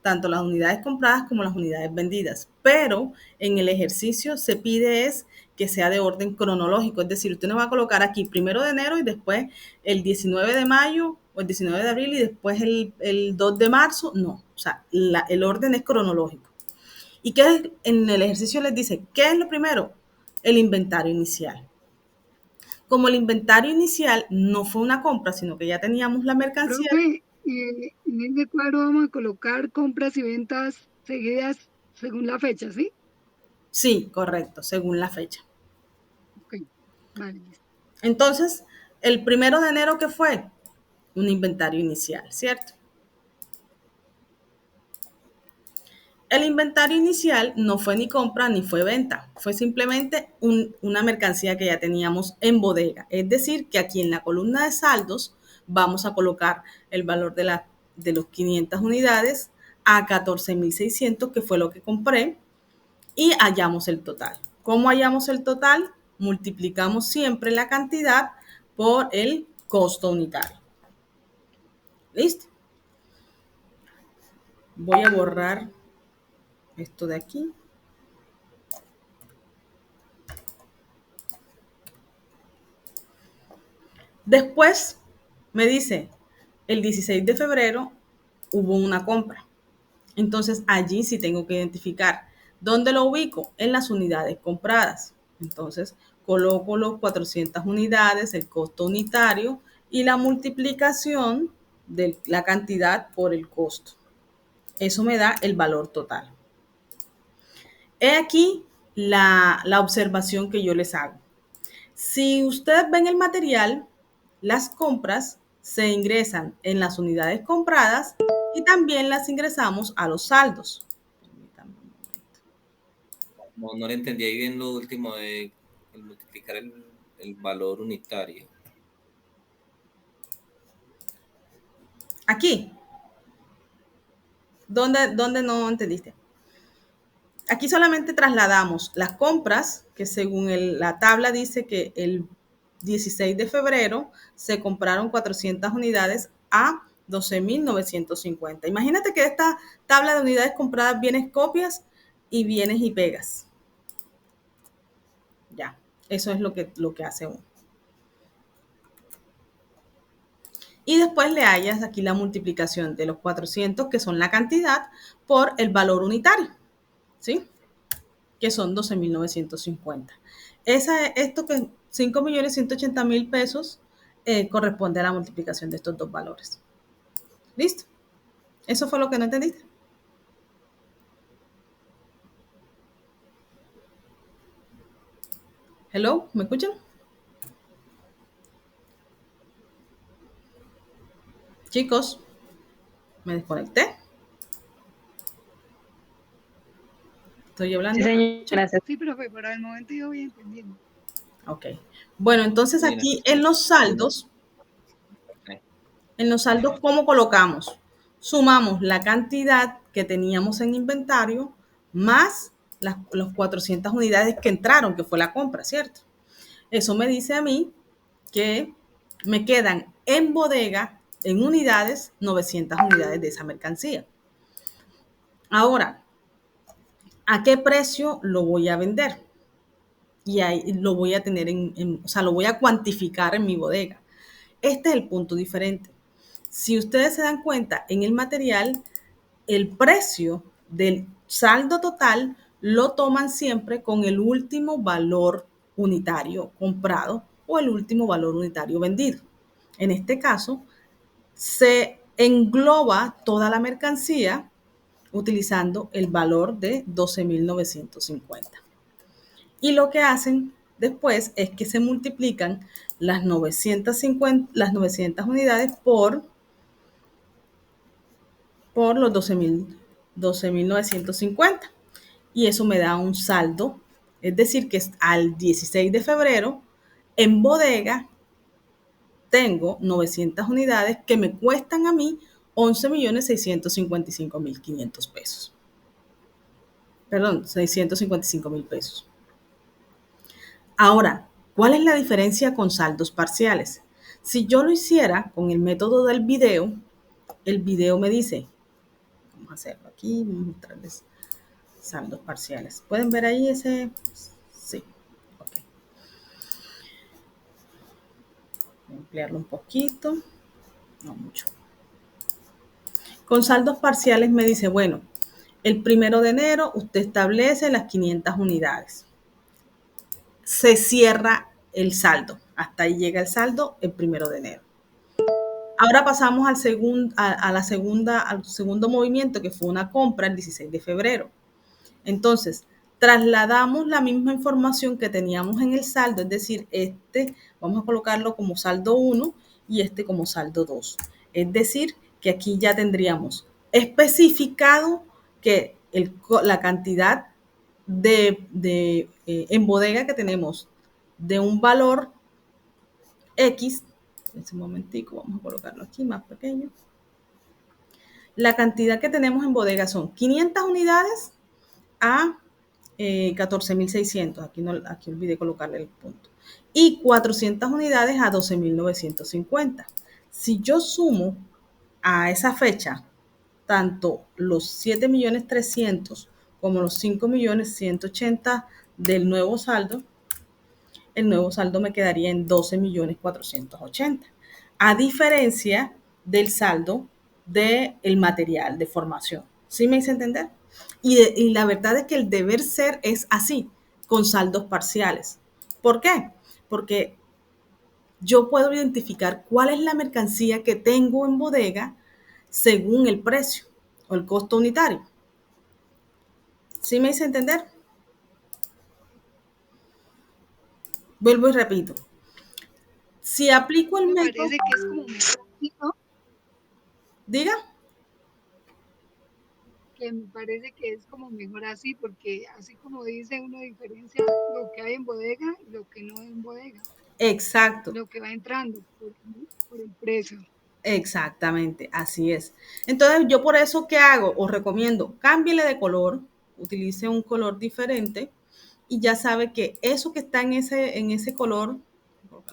tanto las unidades compradas como las unidades vendidas, pero en el ejercicio se pide es que sea de orden cronológico, es decir, usted no va a colocar aquí 1 de enero y después el 19 de mayo o el 19 de abril y después el 2 de marzo, no, o sea, el orden es cronológico. ¿Y qué es, en el ejercicio les dice, qué es lo primero? El inventario inicial. Como el inventario inicial no fue una compra, sino que ya teníamos la mercancía. Profe, en ese cuadro vamos a colocar compras y ventas seguidas según la fecha, ¿sí? Sí, correcto, según la fecha. Ok, vale, listo. Entonces, el 1 de enero, ¿qué fue? Un inventario inicial, ¿cierto? El inventario inicial no fue ni compra ni fue venta, fue simplemente una mercancía que ya teníamos en bodega. Es decir, que aquí en la columna de saldos vamos a colocar el valor de los 500 unidades a 14.600, que fue lo que compré, y hallamos el total. ¿Cómo hallamos el total? Multiplicamos siempre la cantidad por el costo unitario. ¿Listo? Voy a borrar esto de aquí. Después me dice, el 16 de febrero hubo una compra. Entonces allí sí tengo que identificar. ¿Dónde lo ubico? En las unidades compradas. Entonces coloco los 400 unidades, el costo unitario y la multiplicación de la cantidad por el costo. Eso me da el valor total. He aquí la observación que yo les hago. Si ustedes ven el material, las compras se ingresan en las unidades compradas y también las ingresamos a los saldos. No le entendí ahí bien lo último de el multiplicar el valor unitario. Aquí, ¿dónde no entendiste? Aquí solamente trasladamos las compras, que según la tabla dice que el 16 de febrero se compraron 400 unidades a 12.950. Imagínate que esta tabla de unidades compradas vienes copias y vienes y pegas. Ya, eso es lo que hace uno. Y después le hallas aquí la multiplicación de los 400, que son la cantidad, por el valor unitario, ¿sí? Que son 12.950. Esto que 5.180.000 pesos corresponde a la multiplicación de estos dos valores. ¿Listo? ¿Eso fue lo que no entendiste? Hello, ¿me escuchan? Chicos, me desconecté. Estoy hablando. Sí, señora. Sí, profe, por el momento yo voy entendiendo. Ok. Bueno, entonces Bien, aquí en los saldos, ¿cómo colocamos? Sumamos la cantidad que teníamos en inventario más los 400 unidades que entraron, que fue la compra, ¿cierto? Eso me dice a mí que me quedan en bodega, en unidades, 900 unidades de esa mercancía. Ahora, ¿a qué precio lo voy a vender? Y ahí lo voy a tener o sea, lo voy a cuantificar en mi bodega. Este es el punto diferente. Si ustedes se dan cuenta, en el material, el precio del saldo total lo toman siempre con el último valor unitario comprado o el último valor unitario vendido. En este caso, se engloba toda la mercancía utilizando el valor de 12.950. Y lo que hacen después es que se multiplican las 900 unidades por los 12.950. Y eso me da un saldo, es decir, que al 16 de febrero en bodega tengo 900 unidades que me cuestan a mí 11.655.500 pesos. Perdón, 655.000 pesos. Ahora, ¿cuál es la diferencia con saldos parciales? Si yo lo hiciera con el método del video, el video me dice, vamos a hacerlo aquí, vamos a mostrarles saldos parciales. ¿Pueden ver ahí ese? Sí. Ok. Voy a ampliarlo un poquito. No mucho. Con saldos parciales me dice, bueno, el 1 de enero usted establece las 500 unidades. Se cierra el saldo. Hasta ahí llega el saldo el 1 de enero. Ahora pasamos al segundo movimiento, que fue una compra el 16 de febrero. Entonces, trasladamos la misma información que teníamos en el saldo, es decir, vamos a colocarlo como saldo 1 y como saldo 2. Es decir, que aquí ya tendríamos especificado que la cantidad en bodega que tenemos de un valor X. En ese momentico vamos a colocarlo aquí más pequeño. La cantidad que tenemos en bodega son 500 unidades a 14.600. Aquí olvidé colocarle el punto. Y 400 unidades a 12.950. Si yo sumo a esa fecha tanto los 7.300.000 como los 5.180.000 del nuevo saldo, el nuevo saldo me quedaría en 12.480.000, a diferencia del saldo del material de formación. ¿Sí me hice entender? Y la verdad es que el deber ser es así, con saldos parciales. ¿Por qué? Porque yo puedo identificar cuál es la mercancía que tengo en bodega según el precio o el costo unitario. ¿Sí me hice entender? Vuelvo y repito. Si aplico el Me método, parece que es como mejor así, ¿no? diga, Que me parece que es como mejor así, porque así como dice uno diferencia lo que hay en bodega y lo que no hay en bodega, exacto, lo que va entrando por el precio. exactamente, así es. Entonces, yo por eso, ¿qué hago? Os recomiendo, cámbiele de color, utilice un color diferente y ya sabe que eso que está en ese color,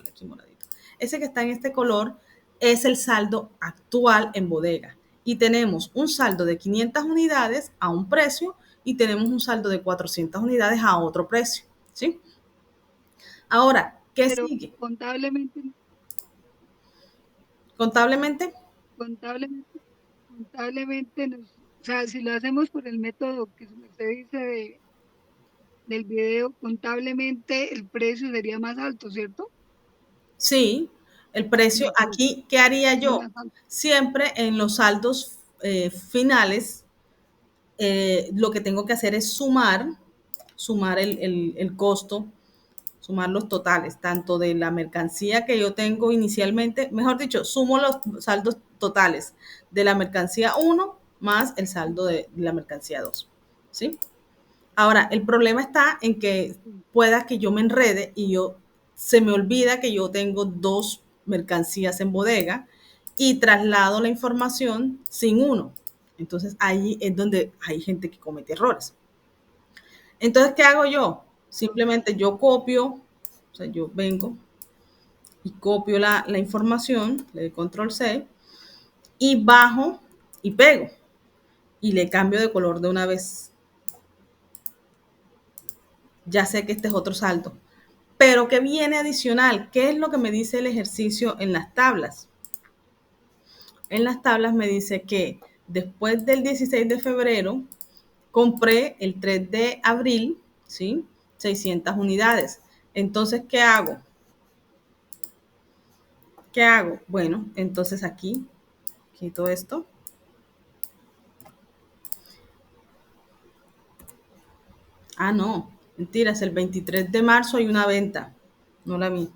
aquí moradito, ese que está en este color es el saldo actual en bodega. Y tenemos un saldo de 500 unidades a un precio y tenemos un saldo de 400 unidades a otro precio, ¿sí? Ahora, ¿qué Pero sigue? contablemente, Contablemente, contablemente, o sea, si lo hacemos por el método que usted dice del video, contablemente el precio sería más alto, ¿cierto? sí, el precio Mejor, aquí, ¿qué haría es yo? más alto. Siempre en los saldos finales, lo que tengo que hacer es sumar el costo, sumar los totales, tanto de la mercancía que yo tengo inicialmente, mejor dicho, sumo los saldos totales de la mercancía 1 más el saldo de la mercancía 2, ¿sí? Ahora, el problema está en que pueda que yo me enrede y se me olvida que yo tengo dos mercancías en bodega y traslado la información sin uno. Entonces ahí es donde hay gente que comete errores. Entonces, ¿qué hago yo? Simplemente yo copio, o sea, yo vengo y copio la información, le doy control C y bajo y pego y le cambio de color de una vez. Ya sé que este es otro saldo. Pero ¿qué viene adicional? ¿Qué es lo que me dice el ejercicio en las tablas? En las tablas me dice que después del 16 de febrero compré el 3 de abril, ¿sí? 600 unidades. Entonces, ¿qué hago? ¿Qué hago? Bueno, entonces aquí quito esto. Ah, no, mentiras, el 23 de marzo hay una venta. No la vi.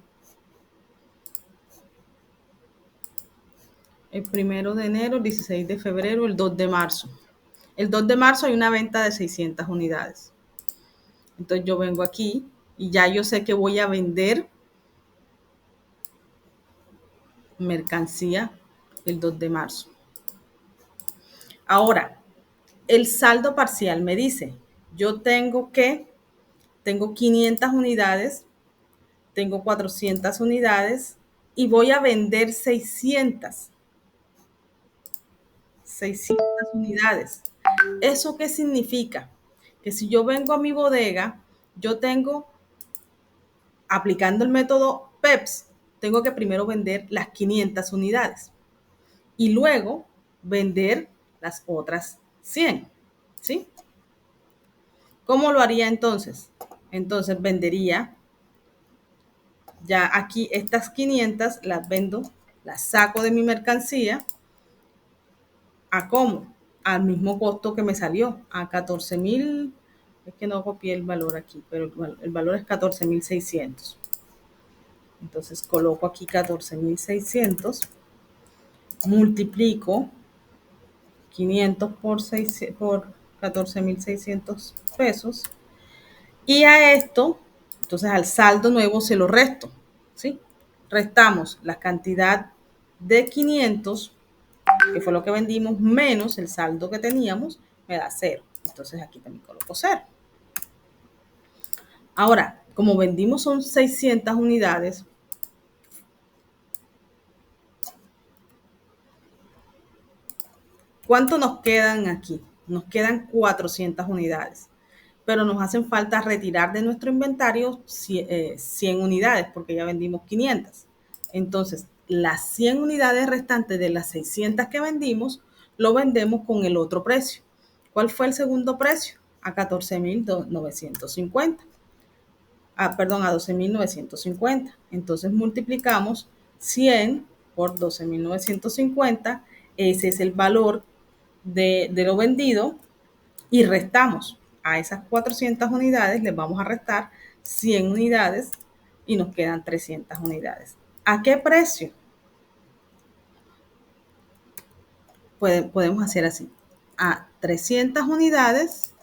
El 1 de enero, el 16 de febrero, el 2 de marzo. El 2 de marzo hay una venta de 600 unidades. Entonces yo vengo aquí y ya yo sé que voy a vender mercancía el 2 de marzo. Ahora, el saldo parcial me dice, yo tengo 500 unidades, tengo 400 unidades y voy a vender 600 unidades. ¿Eso qué significa? Que si yo vengo a mi bodega, yo tengo, aplicando el método PEPS, tengo que primero vender las 500 unidades y luego vender las otras 100, ¿sí? ¿Cómo lo haría entonces? Entonces vendería ya aquí estas 500, las vendo, las saco de mi mercancía. ¿A cómo? Al mismo costo que me salió, a 14.000, es que no copié el valor aquí, pero el valor es 14.600. Entonces coloco aquí 14.600, multiplico 500 por 14.600 pesos y a esto, entonces al saldo nuevo se lo resto, ¿sí? Restamos la cantidad de 500, que fue lo que vendimos, menos el saldo que teníamos, me da 0. Entonces aquí también coloco 0. Ahora, como vendimos son 600 unidades, ¿cuánto nos quedan aquí? Nos quedan 400 unidades. pero nos hacen falta retirar de nuestro inventario 100 unidades porque ya vendimos 500. Entonces, las 100 unidades restantes de las 600 que vendimos, lo vendemos con el otro precio. ¿Cuál fue el segundo precio? A 14.950. Perdón, a 12.950. Entonces multiplicamos 100 por 12.950. Ese es el valor de lo vendido y restamos a esas 400 unidades, les vamos a restar 100 unidades y nos quedan 300 unidades. ¿A qué precio? Podemos hacer así. A 300 unidades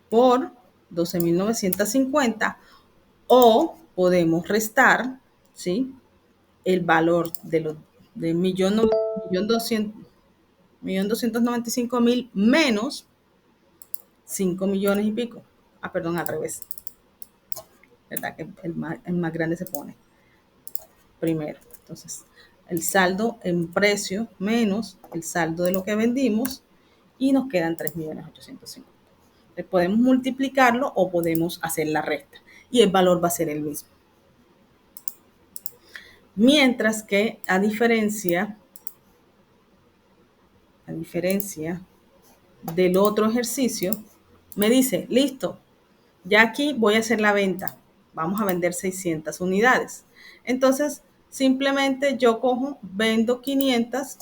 por 12.950 o podemos restar, ¿sí?, el valor de los de 1.295.000 menos 5 millones y pico. Perdón, al revés. ¿Verdad? Que el más grande se pone primero. Entonces, el saldo en precio menos el saldo de lo que vendimos y nos quedan 3.850.000. Podemos multiplicarlo o podemos hacer la resta y el valor va a ser el mismo. Mientras que a diferencia del otro ejercicio, me dice, listo, ya aquí voy a hacer la venta. Vamos a vender 600 unidades. Entonces, simplemente yo cojo, vendo 500,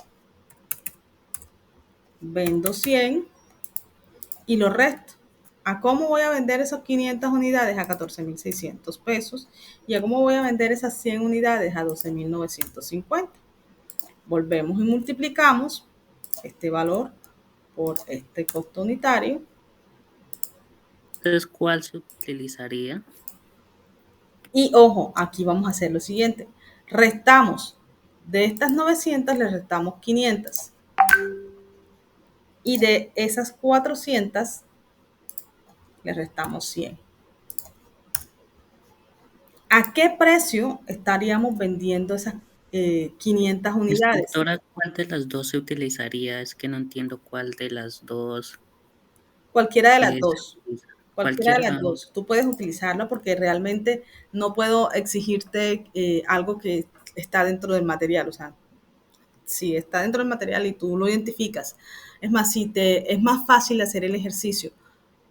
vendo 100 y lo resto. ¿A cómo voy a vender esas 500 unidades? A 14.600 pesos. ¿Y a cómo voy a vender esas 100 unidades? A 12.950. Volvemos y multiplicamos este valor por este costo unitario. Entonces, ¿cuál se utilizaría? Y ojo, aquí vamos a hacer lo siguiente. Restamos. De estas 900 le restamos 500. Y de esas 400 le restamos 100. ¿A qué precio estaríamos vendiendo esas 500 unidades? Instructora, ¿cuál de las dos se utilizaría? Es que no entiendo cuál de las dos. Cualquiera de las dos. Cualquiera de Cualquiera. las dos. Tú puedes utilizarla porque realmente no puedo exigirte algo que está dentro del material. O sea, si está dentro del material y tú lo identificas. Es más, es más fácil hacer el ejercicio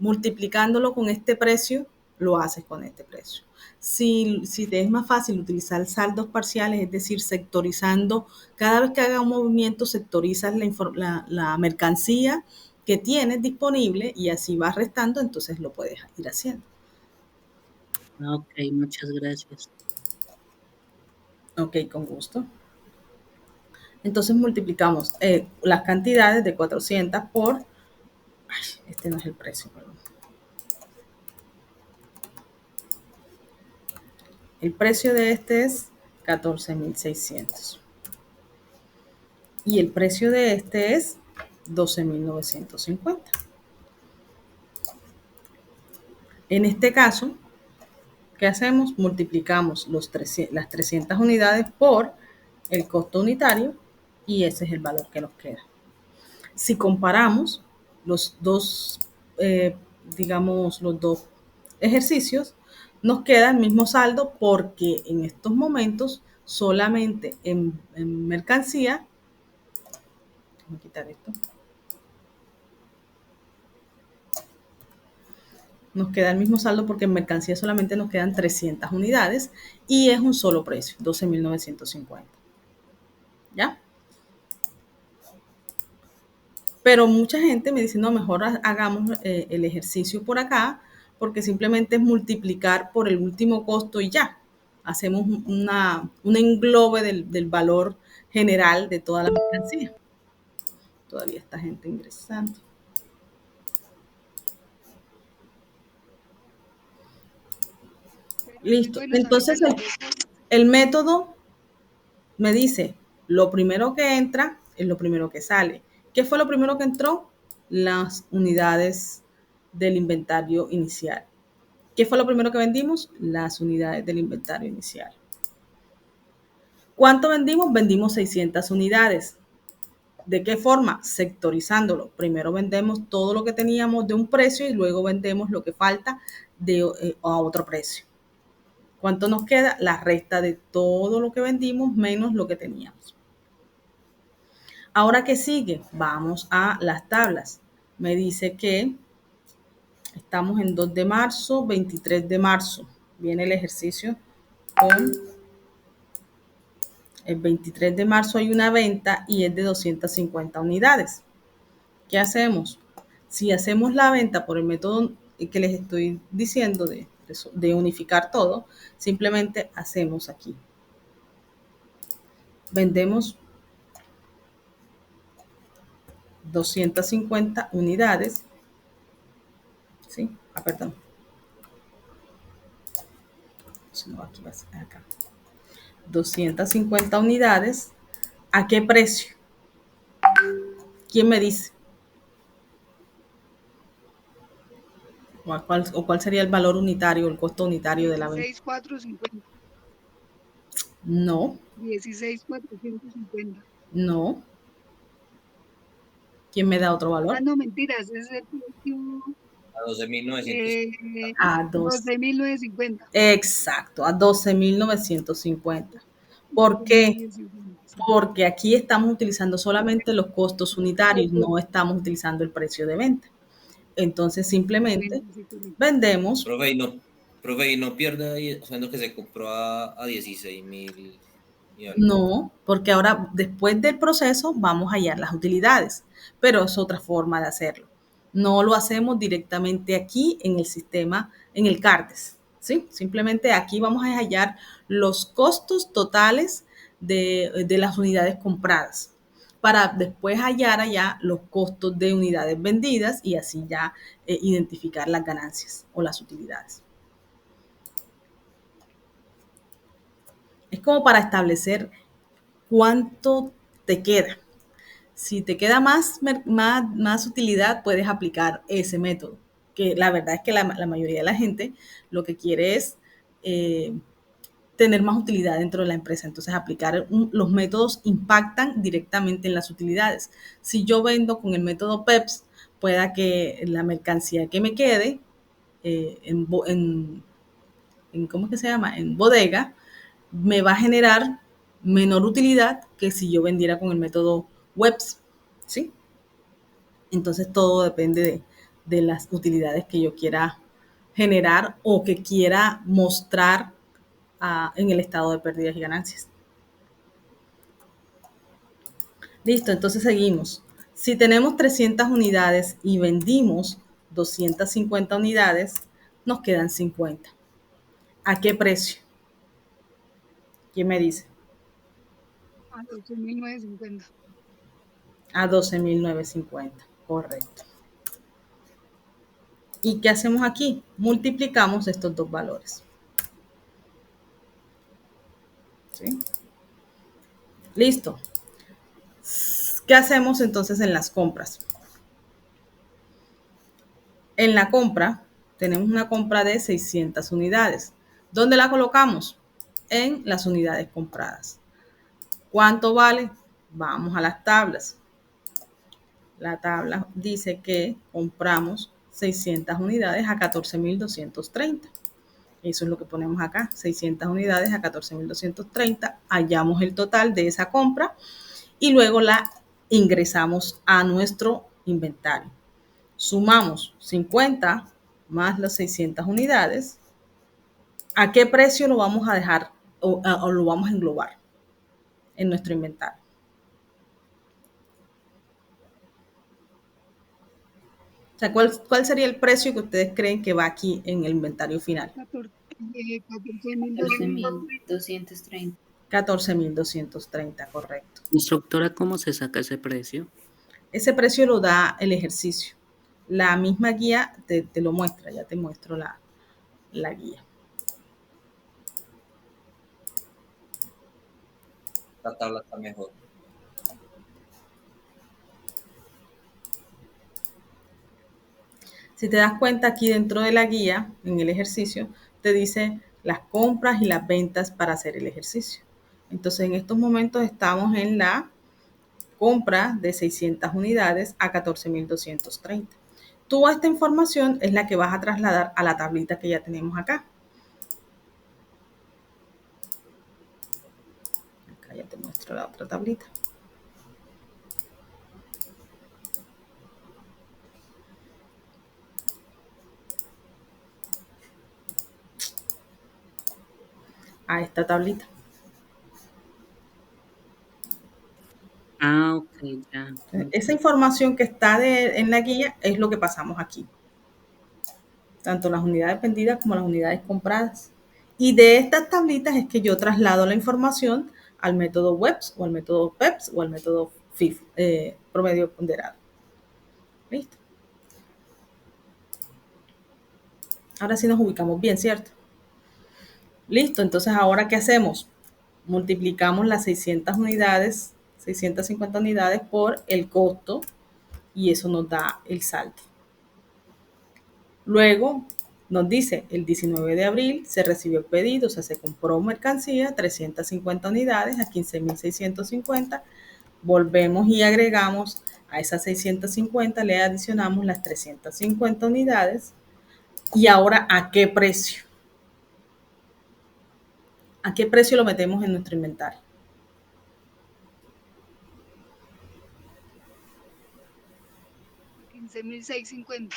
multiplicándolo con este precio, lo haces con este precio. Si te es más fácil utilizar saldos parciales, es decir, sectorizando, cada vez que haga un movimiento, sectorizas la mercancía que tienes disponible y así vas restando, entonces lo puedes ir haciendo. Ok, muchas gracias. Ok, con gusto. Entonces multiplicamos las cantidades de 400 por... este no es el precio, perdón. El precio de este es 14.600. Y el precio de este es 12.950. En este caso, ¿qué hacemos? Multiplicamos las 300 unidades por el costo unitario y ese es el valor que nos queda. Si comparamos los dos, los dos ejercicios, nos queda el mismo saldo porque en estos momentos solamente en mercancía, voy a quitar esto, nos queda el mismo saldo porque en mercancía solamente nos quedan 300 unidades y es un solo precio, 12.950. ¿Ya? Pero mucha gente me dice, no, mejor hagamos el ejercicio por acá porque simplemente es multiplicar por el último costo y ya. Hacemos un englobe del valor general de toda la mercancía. Todavía está gente ingresando. Listo. Entonces el método me dice, lo primero que entra es lo primero que sale. ¿Qué fue lo primero que entró? Las unidades del inventario inicial. ¿Qué fue lo primero que vendimos? Las unidades del inventario inicial. ¿Cuánto vendimos? Vendimos 600 unidades. ¿De qué forma? Sectorizándolo. Primero vendemos todo lo que teníamos de un precio y luego vendemos lo que falta a otro precio. ¿Cuánto nos queda? La resta de todo lo que vendimos menos lo que teníamos. Ahora, ¿qué sigue? Vamos a las tablas. Me dice que estamos en 2 de marzo, 23 de marzo. Viene el ejercicio con el 23 de marzo hay una venta y es de 250 unidades. ¿Qué hacemos? Si hacemos la venta por el método que les estoy diciendo de unificar todo, simplemente hacemos aquí. Vendemos 250 unidades. ¿Sí? Perdón. No, aquí va a ser acá. 250 unidades. ¿A qué precio? ¿Quién me dice? ¿Cuál sería el valor unitario, el costo unitario de la venta? 16,450. No. 16,450. No. ¿Quién me da otro valor? Ah, no, mentiras, es el precio. A 12.950. A 12.950. Exacto, a 12.950. ¿Por qué? Porque aquí estamos utilizando solamente los costos unitarios, no estamos utilizando el precio de venta. Entonces, simplemente vendemos. Profe, y no pierda ahí, sabiendo que se compró a 16.000. No, porque ahora después del proceso vamos a hallar las utilidades, pero es otra forma de hacerlo. No lo hacemos directamente aquí en el sistema, en el CARDES, ¿sí? Simplemente aquí vamos a hallar los costos totales de las unidades compradas para después hallar allá los costos de unidades vendidas y así ya identificar las ganancias o las utilidades. Es como para establecer cuánto te queda. Si te queda más utilidad, puedes aplicar ese método. Que la verdad es que la mayoría de la gente lo que quiere es tener más utilidad dentro de la empresa. Entonces, aplicar los métodos impactan directamente en las utilidades. Si yo vendo con el método PEPS, pueda que la mercancía que me quede ¿cómo es que se llama? En bodega, me va a generar menor utilidad que si yo vendiera con el método WEBS, ¿sí? Entonces todo depende de las utilidades que yo quiera generar o que quiera mostrar en el estado de pérdidas y ganancias. Listo, entonces seguimos. Si tenemos 300 unidades y vendimos 250 unidades, nos quedan 50. ¿A qué precio? ¿Quién me dice? A 12.950. A 12.950, correcto. ¿Y qué hacemos aquí? Multiplicamos estos dos valores. ¿Sí? Listo. ¿Qué hacemos entonces en las compras? En la compra, tenemos una compra de 600 unidades. ¿Dónde la colocamos? En las unidades compradas. ¿Cuánto vale? Vamos a las tablas. La tabla dice que compramos 600 unidades a 14.230. Eso es lo que ponemos acá, 600 unidades a 14.230. Hallamos el total de esa compra y luego la ingresamos a nuestro inventario. Sumamos 50 más las 600 unidades. ¿A qué precio lo vamos a dejar o lo vamos a englobar en nuestro inventario? O sea, ¿cuál sería el precio que ustedes creen que va aquí en el inventario final? 14.230. 14.230, correcto. Instructora, ¿cómo se saca ese precio? Ese precio lo da el ejercicio. La misma guía te lo muestra, ya te muestro la guía. La tabla está mejor. Si te das cuenta, aquí dentro de la guía, en el ejercicio, te dice las compras y las ventas para hacer el ejercicio. Entonces, en estos momentos estamos en la compra de 600 unidades a 14.230. Toda esta información es la que vas a trasladar a la tablita que ya tenemos acá. Acá ya te muestro la otra tablita. A esta tablita. Ah, ok, ya. Esa información que está en la guía es lo que pasamos aquí. Tanto las unidades vendidas como las unidades compradas. Y de estas tablitas es que yo traslado la información al método WEBS o al método PEPS o al método FIF, promedio ponderado. ¿Listo? Ahora sí nos ubicamos bien, ¿cierto? Listo, entonces ahora ¿qué hacemos? Multiplicamos las 600 unidades, 650 unidades por el costo y eso nos da el saldo. Luego nos dice, el 19 de abril se recibió el pedido, o sea, se compró mercancía, 350 unidades a 15.650. Volvemos y agregamos a esas 650, le adicionamos las 350 unidades. ¿Y ahora a qué precio? ¿A qué precio lo metemos en nuestro inventario? $15.650.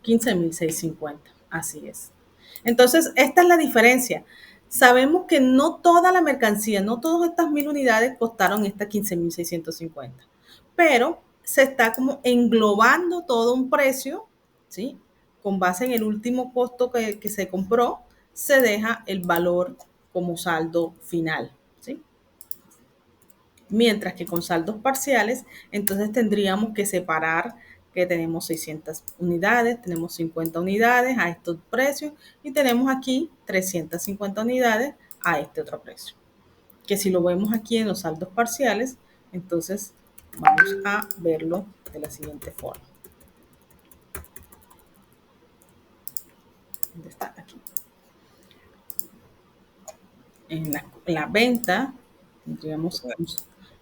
15.650, así es. Entonces, esta es la diferencia. Sabemos que no toda la mercancía, no todas estas 1.000 unidades costaron estas 15.650, pero se está como englobando todo un precio, ¿sí? Con base en el último costo que se compró, se deja el valor como saldo final, ¿sí? Mientras que con saldos parciales, entonces tendríamos que separar que tenemos 600 unidades, tenemos 50 unidades a estos precios y tenemos aquí 350 unidades a este otro precio. Que si lo vemos aquí en los saldos parciales, entonces vamos a verlo de la siguiente forma. ¿Dónde está? Aquí. En la venta, tendríamos,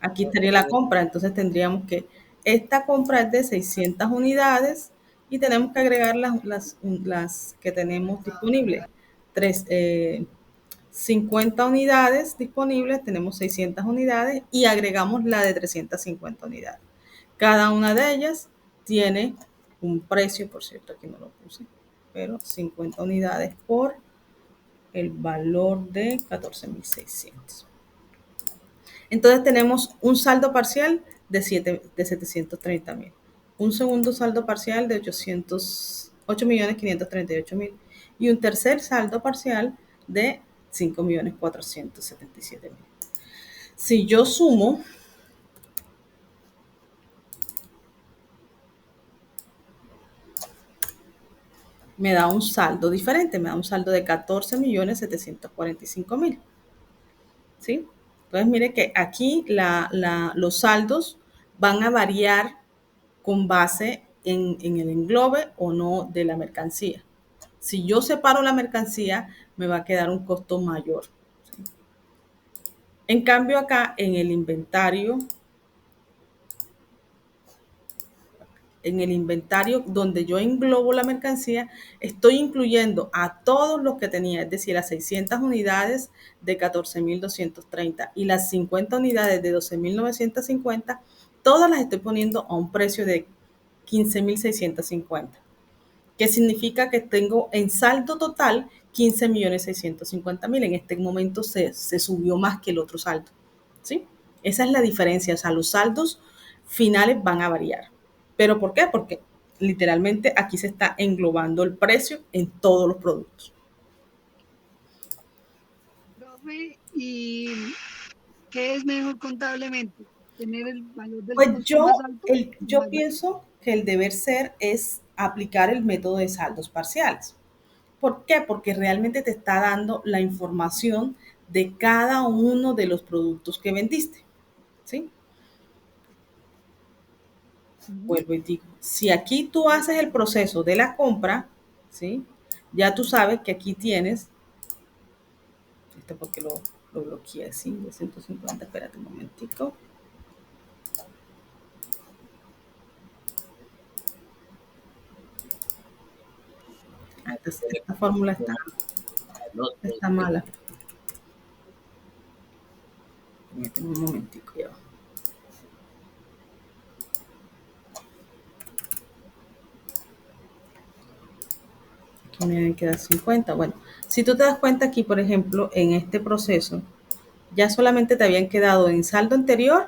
aquí estaría la compra, entonces tendríamos que esta compra es de 600 unidades y tenemos que agregar las que tenemos disponibles. 50 unidades disponibles, tenemos 600 unidades y agregamos la de 350 unidades. Cada una de ellas tiene un precio, por cierto, aquí no lo puse, pero 50 unidades por el valor de 14.600. Entonces tenemos un saldo parcial de 730.000, un segundo saldo parcial de 8.538.000 y un tercer saldo parcial de 5.477.000. Si yo sumo, me da un saldo diferente, me da un saldo de 14.745.000. ¿Sí? Entonces, mire que aquí los saldos van a variar con base en el englobe o no de la mercancía. Si yo separo la mercancía, me va a quedar un costo mayor. ¿Sí? En cambio, acá en el inventario donde yo englobo la mercancía, estoy incluyendo a todos los que tenía, es decir, las 600 unidades de 14.230 y las 50 unidades de 12.950, todas las estoy poniendo a un precio de 15.650, que significa que tengo en saldo total 15.650.000. En este momento se subió más que el otro saldo, ¿sí? Esa es la diferencia, o sea, los saldos finales van a variar. ¿Pero por qué? Porque literalmente aquí se está englobando el precio en todos los productos. Profe, ¿y qué es mejor contablemente? ¿Tener el valor del Pues costo más alto? yo pienso que el deber ser es aplicar el método de saldos parciales. ¿Por qué? Porque realmente te está dando la información de cada uno de los productos que vendiste, ¿sí? Vuelvo y digo, si aquí tú haces el proceso de la compra, ¿sí? Ya tú sabes que aquí tienes, esto porque lo bloqueé así, de 150, espérate un momentico. Esta fórmula está mala. Un momentico, ya va. Aquí me queda 50. Bueno, si tú te das cuenta aquí, por ejemplo, en este proceso, ya solamente te habían quedado en saldo anterior,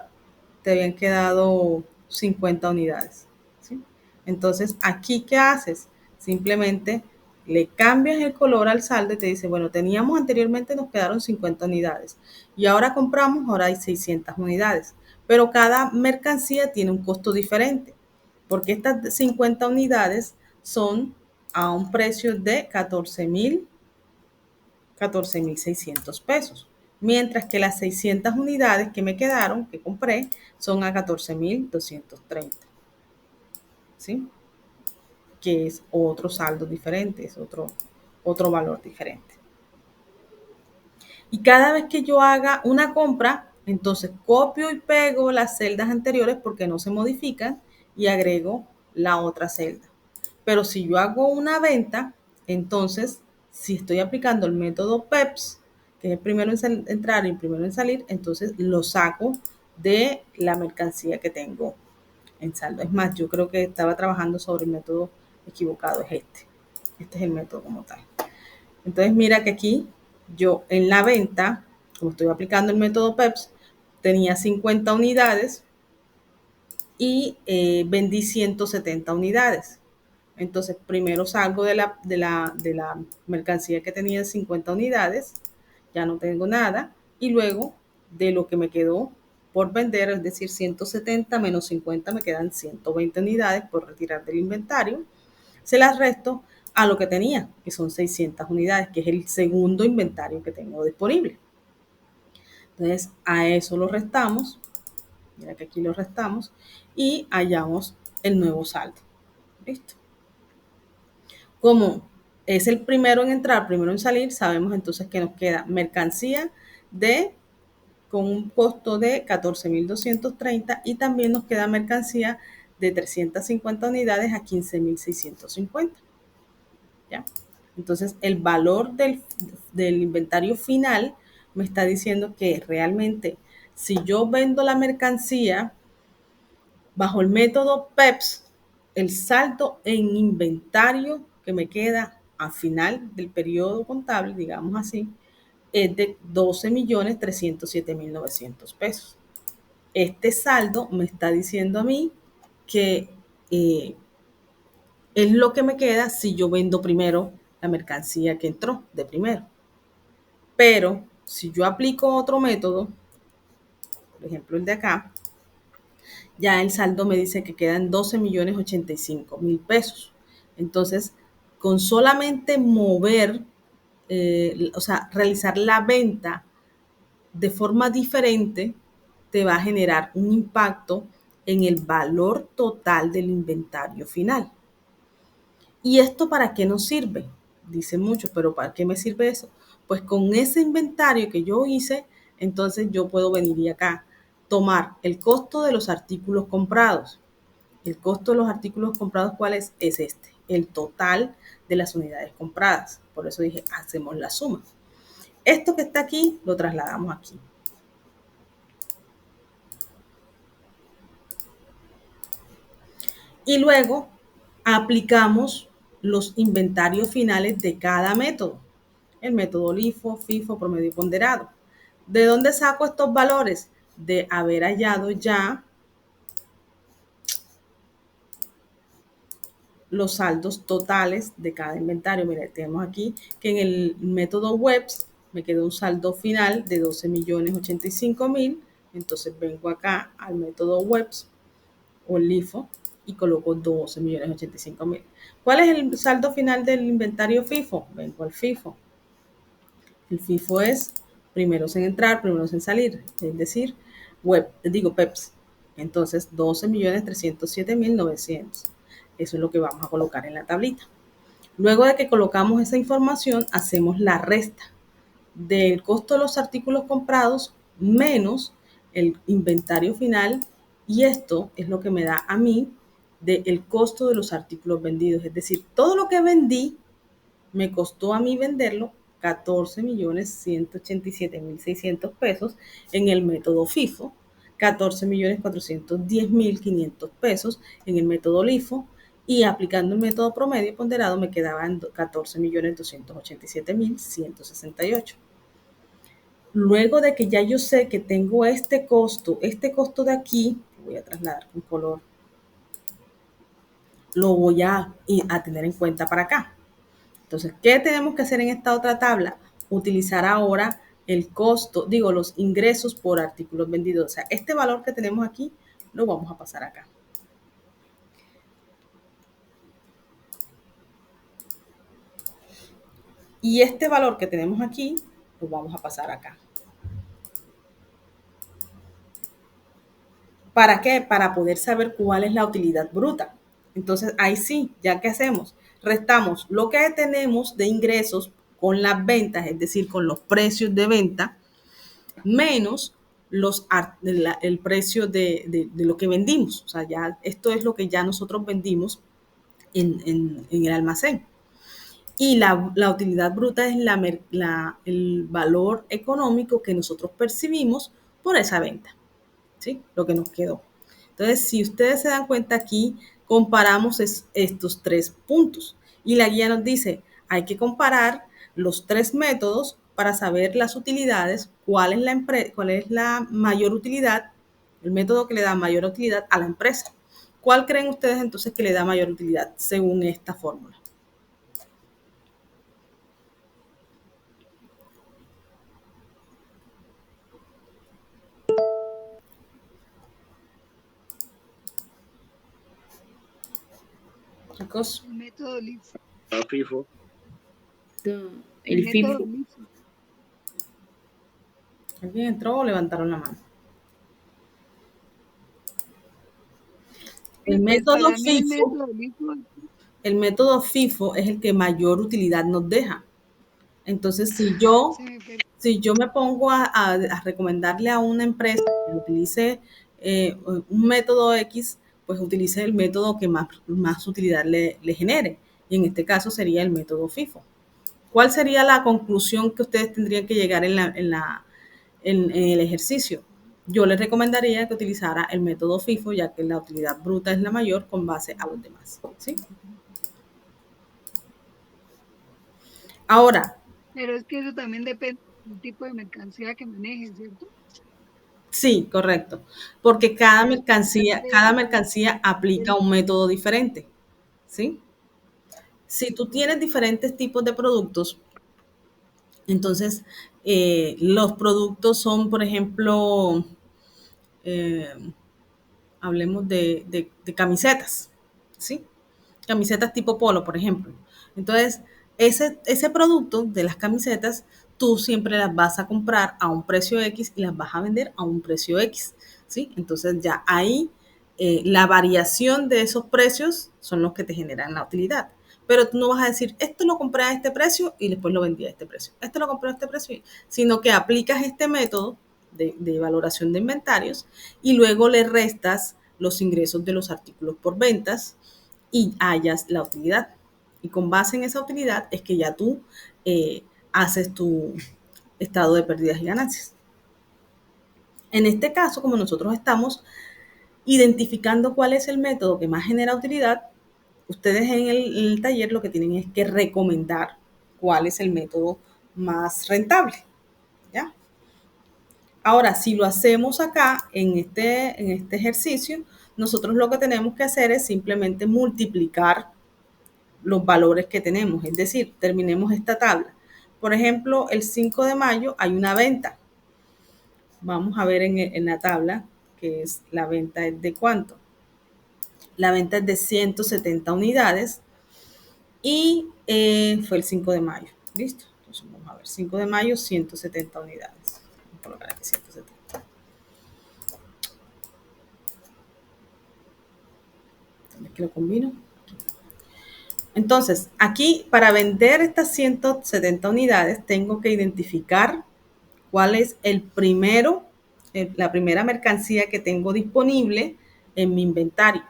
te habían quedado 50 unidades. ¿Sí? Entonces, aquí, ¿qué haces? Simplemente le cambias el color al saldo y te dice, bueno, teníamos anteriormente, nos quedaron 50 unidades y ahora compramos, ahora hay 600 unidades, pero cada mercancía tiene un costo diferente, porque estas 50 unidades son a un precio de 14,600 pesos, mientras que las 600 unidades que me quedaron, que compré, son a 14,230, ¿sí? Que es otro saldo diferente, es otro valor diferente. Y cada vez que yo haga una compra, entonces copio y pego las celdas anteriores porque no se modifican y agrego la otra celda. Pero si yo hago una venta, entonces si estoy aplicando el método PEPS, que es el primero en entrar y el primero en salir, entonces lo saco de la mercancía que tengo en saldo. Es más, yo creo que estaba trabajando sobre el método equivocado, es este. Este es el método como tal. Entonces mira que aquí yo en la venta, como estoy aplicando el método PEPS, tenía 50 unidades y vendí 170 unidades. Entonces primero salgo de la mercancía que tenía 50 unidades, ya no tengo nada, y luego de lo que me quedó por vender, es decir, 170 menos 50 me quedan 120 unidades por retirar del inventario, se las resto a lo que tenía, que son 600 unidades, que es el segundo inventario que tengo disponible. Entonces, a eso lo restamos, mira que aquí lo restamos, y hallamos el nuevo saldo. ¿Listo? Como es el primero en entrar, primero en salir, sabemos entonces que nos queda mercancía con un costo de 14,230 y también nos queda mercancía de 350 unidades a 15,650. ¿Ya? Entonces, el valor del inventario final me está diciendo que realmente si yo vendo la mercancía bajo el método PEPS, el saldo en inventario que me queda a final del periodo contable, digamos así, es de 12,307,900 pesos. Este saldo me está diciendo a mí que es lo que me queda si yo vendo primero la mercancía que entró de primero. Pero si yo aplico otro método, por ejemplo el de acá, ya el saldo me dice que quedan 12,085,000 pesos. Entonces, con solamente mover, o sea, realizar la venta de forma diferente, te va a generar un impacto en el valor total del inventario final. ¿Y esto para qué nos sirve? Dicen muchos, pero ¿para qué me sirve eso? Pues con ese inventario que yo hice, entonces yo puedo venir y acá tomar el costo de los artículos comprados. El costo de los artículos comprados, ¿cuál es? Es este, el total de las unidades compradas. Por eso dije, hacemos la suma. Esto que está aquí, lo trasladamos aquí. Y luego aplicamos los inventarios finales de cada método. El método LIFO, FIFO, promedio ponderado. ¿De dónde saco estos valores? De haber hallado ya los saldos totales de cada inventario. Mira, tenemos aquí que en el método WEBS me quedó un saldo final de 12,085,000. Entonces vengo acá al método WEBS o LIFO y coloco 12,085,000. ¿Cuál es el saldo final del inventario FIFO? Vengo al FIFO. El FIFO es primeros en entrar, primeros en salir, es decir, PEPS. Entonces, 12,307,900. Eso es lo que vamos a colocar en la tablita. Luego de que colocamos esa información, hacemos la resta del costo de los artículos comprados menos el inventario final, y esto es lo que me da a mí del costo de los artículos vendidos. Es decir, todo lo que vendí me costó a mí venderlo 14.187.600 pesos en el método FIFO, 14.410.500 pesos en el método LIFO, y aplicando el método promedio ponderado me quedaban 14.287.168. Luego de que ya yo sé que tengo este costo de aquí, voy a trasladar un color, lo voy a tener en cuenta para acá. Entonces, ¿qué tenemos que hacer en esta otra tabla? Utilizar ahora el costo, los ingresos por artículos vendidos. O sea, este valor que tenemos aquí lo vamos a pasar acá. Y este valor que tenemos aquí lo vamos a pasar acá. ¿Para qué? Para poder saber cuál es la utilidad bruta. Entonces, ahí sí, ¿ya qué hacemos? Restamos lo que tenemos de ingresos con las ventas, es decir, con los precios de venta, menos el precio de lo que vendimos. O sea, ya esto es lo que ya nosotros vendimos en el almacén. Y la utilidad bruta es el valor económico que nosotros percibimos por esa venta, ¿sí? Lo que nos quedó. Entonces, si ustedes se dan cuenta aquí, comparamos estos 3 puntos. Y la guía nos dice, hay que comparar los 3 métodos para saber las utilidades, cuál es la mayor utilidad, el método que le da mayor utilidad a la empresa. ¿Cuál creen ustedes entonces que le da mayor utilidad según esta fórmula? Chicos, El método LIFO. FIFO. El método FIFO. LIFO. ¿alguien entró o levantaron la mano? El Pues método para mí FIFO, el método FIFO es el que mayor utilidad nos deja. Entonces, si yo me pongo a recomendarle a una empresa que utilice un método X, pues utilice el método que más utilidad le genere. Y en este caso sería el método FIFO. ¿Cuál sería la conclusión que ustedes tendrían que llegar en el ejercicio? Yo les recomendaría que utilizara el método FIFO, ya que la utilidad bruta es la mayor con base a los demás, ¿sí? Ahora, Pero es que eso también depende del tipo de mercancía que manejes, ¿cierto? sí, correcto, porque cada mercancía aplica un método diferente, ¿sí? Si tú tienes diferentes tipos de productos, entonces los productos son, por ejemplo, eh, hablemos de camisetas, ¿sí? Camisetas tipo polo, por ejemplo. Entonces, ese producto de las camisetas, tú siempre las vas a comprar a un precio X y las vas a vender a un precio X, ¿sí? Entonces, ya ahí la variación de esos precios son los que te generan la utilidad. Pero tú no vas a decir, esto lo compré a este precio y después lo vendí a este precio. Esto lo compré a este precio, sino que aplicas este método de valoración de inventarios y luego le restas los ingresos de los artículos por ventas y hallas la utilidad. Y con base en esa utilidad es que ya tú haces tu estado de pérdidas y ganancias. En este caso, como nosotros estamos identificando cuál es el método que más genera utilidad, ustedes en el taller lo que tienen es que recomendar cuál es el método más rentable, ¿ya? Ahora, si lo hacemos acá en este ejercicio, nosotros lo que tenemos que hacer es simplemente multiplicar los valores que tenemos, es decir, terminemos esta tabla. Por ejemplo, el 5 de mayo hay una venta. Vamos a ver en la tabla que es la venta es de cuánto. La venta es de 170 unidades y fue el 5 de mayo. ¿Listo? Entonces vamos a ver, 5 de mayo, 170 unidades. Vamos a colocar aquí 170. ¿Dónde que lo combino? Entonces, aquí para vender estas 170 unidades tengo que identificar cuál es la primera mercancía que tengo disponible en mi inventario.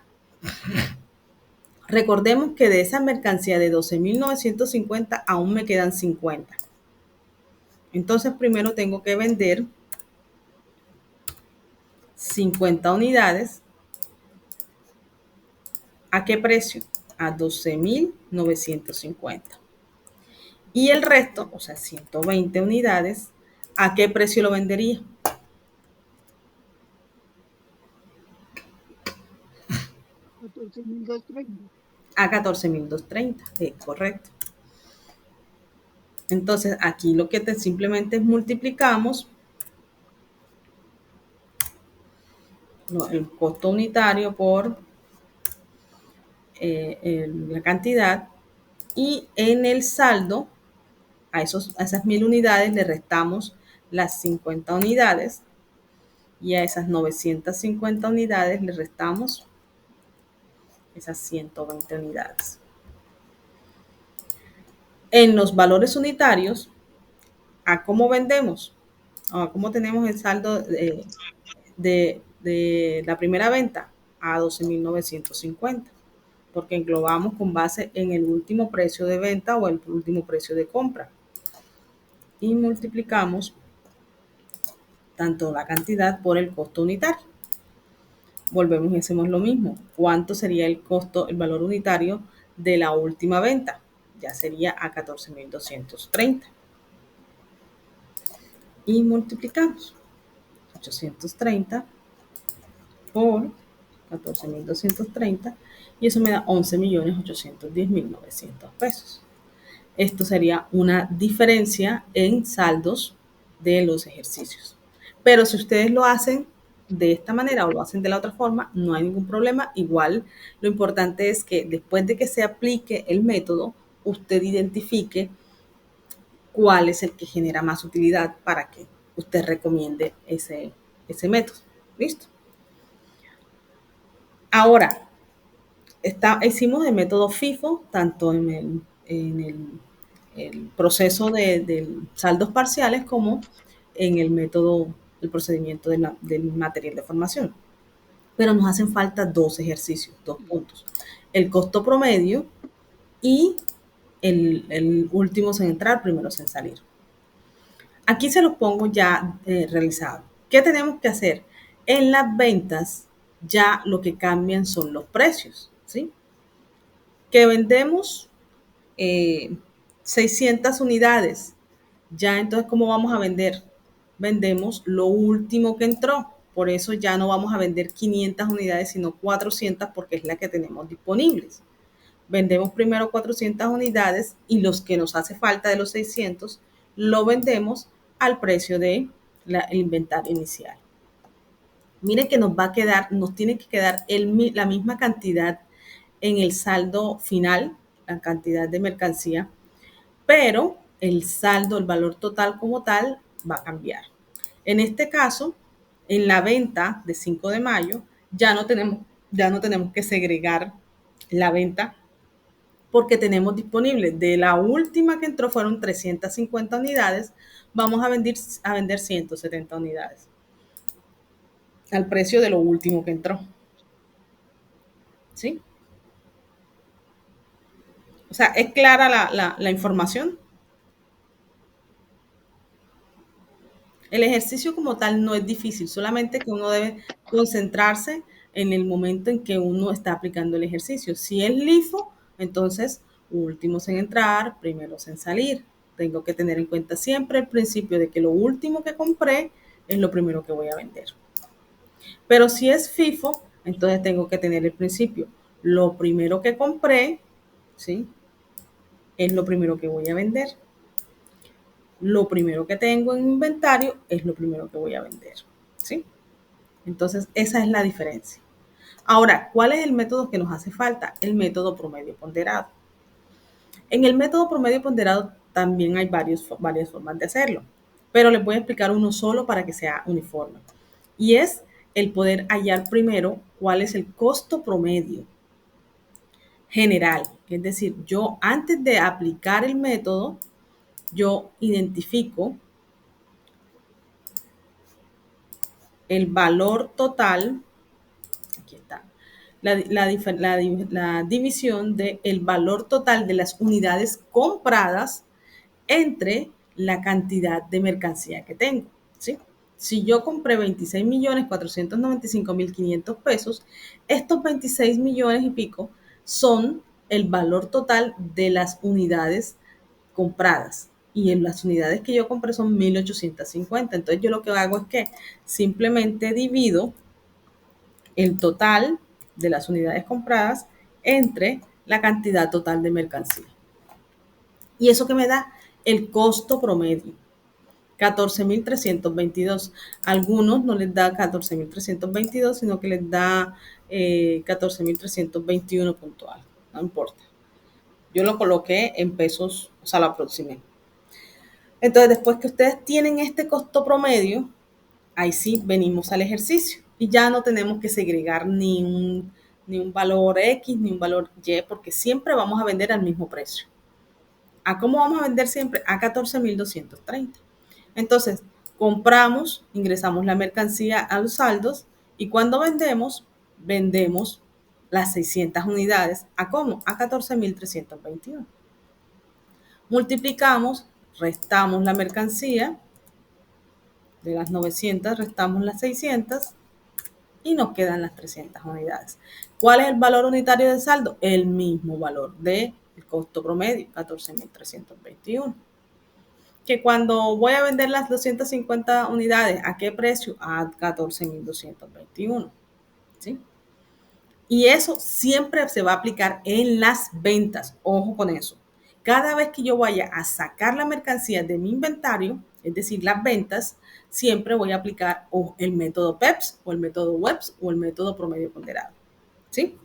Recordemos que de esa mercancía de 12.950 aún me quedan 50. Entonces primero tengo que vender 50 unidades. ¿A qué precio? A 12.950. Y el resto, o sea, 120 unidades, ¿a qué precio lo vendería? A 14.230, correcto. Entonces, aquí lo que simplemente multiplicamos el costo unitario por la cantidad, y en el saldo a esas 1.000 unidades le restamos las 50 unidades, y a esas 950 unidades le restamos esas 120 unidades. En los valores unitarios, ¿a cómo vendemos? ¿A cómo tenemos el saldo de la primera venta? A 12.950, porque englobamos con base en el último precio de venta o el último precio de compra. Y multiplicamos tanto la cantidad por el costo unitario. Volvemos y hacemos lo mismo. ¿Cuánto sería el costo, el valor unitario de la última venta? Ya sería a 14.230. Y multiplicamos 830 por 14.230, y eso me da 11.810.900 pesos. Esto sería una diferencia en saldos de los ejercicios. Pero si ustedes lo hacen de esta manera o lo hacen de la otra forma, no hay ningún problema. Igual, lo importante es que después de que se aplique el método, usted identifique cuál es el que genera más utilidad para que usted recomiende ese método. ¿Listo? Ahora, hicimos el método FIFO, tanto en el proceso de saldos parciales como en el método, el procedimiento del material de formación. Pero nos hacen falta dos ejercicios, dos puntos. El costo promedio y el último en entrar, primero en salir. Aquí se los pongo ya realizado. ¿Qué tenemos que hacer? En las ventas ya lo que cambian son los precios, ¿sí? Que vendemos 600 unidades. Ya entonces, ¿cómo vamos a vender? Vendemos lo último que entró. Por eso ya no vamos a vender 500 unidades, sino 400, porque es la que tenemos disponibles. Vendemos primero 400 unidades y los que nos hace falta de los 600 lo vendemos al precio del inventario inicial. Miren que nos tiene que quedar la misma cantidad en el saldo final, la cantidad de mercancía, pero el saldo, el valor total como tal, va a cambiar. En este caso, en la venta de 5 de mayo, ya no tenemos que segregar la venta, porque tenemos disponible de la última que entró fueron 350 unidades, vamos a vender 170 unidades al precio de lo último que entró. ¿Sí? O sea, ¿es clara la información? El ejercicio como tal no es difícil, solamente que uno debe concentrarse en el momento en que uno está aplicando el ejercicio. Si es LIFO, entonces últimos en entrar, primeros en salir. Tengo que tener en cuenta siempre el principio de que lo último que compré es lo primero que voy a vender. Pero si es FIFO, entonces tengo que tener el principio. Lo primero que compré, ¿sí? Es lo primero que voy a vender. Lo primero que tengo en inventario es lo primero que voy a vender, ¿sí? Entonces, esa es la diferencia. Ahora, ¿cuál es el método que nos hace falta? El método promedio ponderado. En el método promedio ponderado también hay varias formas de hacerlo, pero les voy a explicar uno solo para que sea uniforme. Y es el poder hallar primero cuál es el costo promedio general. Es decir, yo antes de aplicar el método, yo identifico el valor total, aquí está, la división del valor total de las unidades compradas entre la cantidad de mercancía que tengo, ¿sí? Si yo compré 26.495.500 pesos, estos 26 millones y pico son el valor total de las unidades compradas. Y en las unidades que yo compré son 1.850. Entonces yo lo que hago es que simplemente divido el total de las unidades compradas entre la cantidad total de mercancía. ¿Y eso que me da? El costo promedio. 14.322. Algunos no les da 14.322, sino que les da 14.321 puntual. No importa. Yo lo coloqué en pesos, o sea, lo aproximé. Entonces, después que ustedes tienen este costo promedio, ahí sí venimos al ejercicio. Y ya no tenemos que segregar ni un valor X ni un valor Y, porque siempre vamos a vender al mismo precio. ¿A cómo vamos a vender siempre? A 14.230. Entonces, compramos, ingresamos la mercancía a los saldos y cuando vendemos las 600 unidades. ¿A cómo? A 14.321. Multiplicamos, restamos la mercancía, de las 900 restamos las 600 y nos quedan las 300 unidades. ¿Cuál es el valor unitario de saldo? El mismo valor del costo promedio, 14.321. Que cuando voy a vender las 250 unidades, ¿a qué precio? A 14.221. ¿Sí? Y eso siempre se va a aplicar en las ventas. Ojo con eso. Cada vez que yo vaya a sacar la mercancía de mi inventario, es decir, las ventas, siempre voy a aplicar o el método PEPS, o el método WEPS, o el método promedio ponderado. ¿Sí?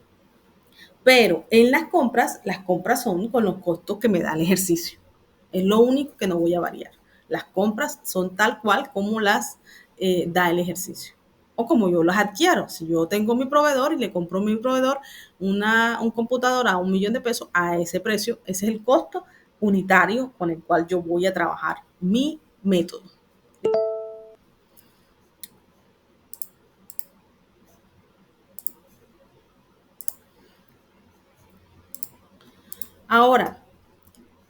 Pero en las compras son con los costos que me da el ejercicio. Es lo único que no voy a variar. Las compras son tal cual como las da el ejercicio. O como yo las adquiero. Si yo tengo mi proveedor y le compro a mi proveedor un computador a 1 millón de pesos, a ese precio, ese es el costo unitario con el cual yo voy a trabajar mi método. Ahora,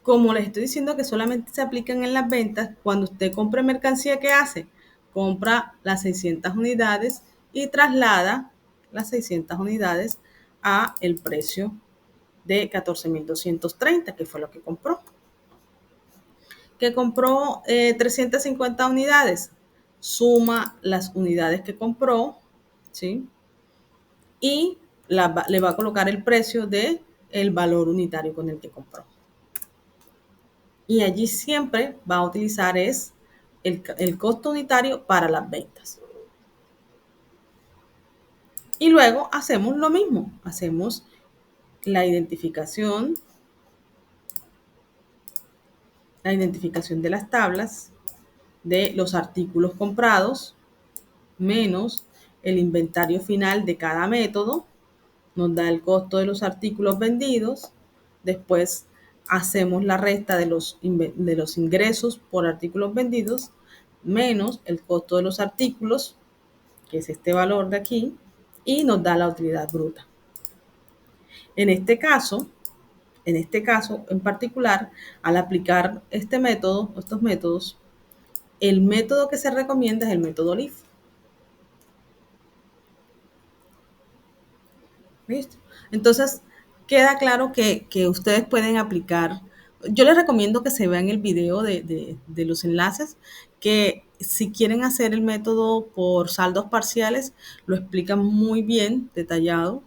como les estoy diciendo que solamente se aplican en las ventas, cuando usted compre mercancía, ¿qué hace? Compra las 600 unidades y traslada las 600 unidades a el precio de 14.230, que fue lo que compró. Que compró 350 unidades, suma las unidades que compró, ¿sí? Y le va a colocar el precio del valor unitario con el que compró. Y allí siempre va a utilizar el costo unitario para las ventas. Y luego hacemos lo mismo, hacemos la identificación de las tablas de los artículos comprados menos el inventario final de cada método, nos da el costo de los artículos vendidos, después hacemos la resta de los ingresos por artículos vendidos, menos el costo de los artículos, que es este valor de aquí, y nos da la utilidad bruta. En este caso en particular, al aplicar estos métodos, el método que se recomienda es el método LIFO. ¿Listo? Entonces, queda claro que ustedes pueden aplicar. Yo les recomiendo que se vean el video de los enlaces, que si quieren hacer el método por saldos parciales, lo explican muy bien, detallado,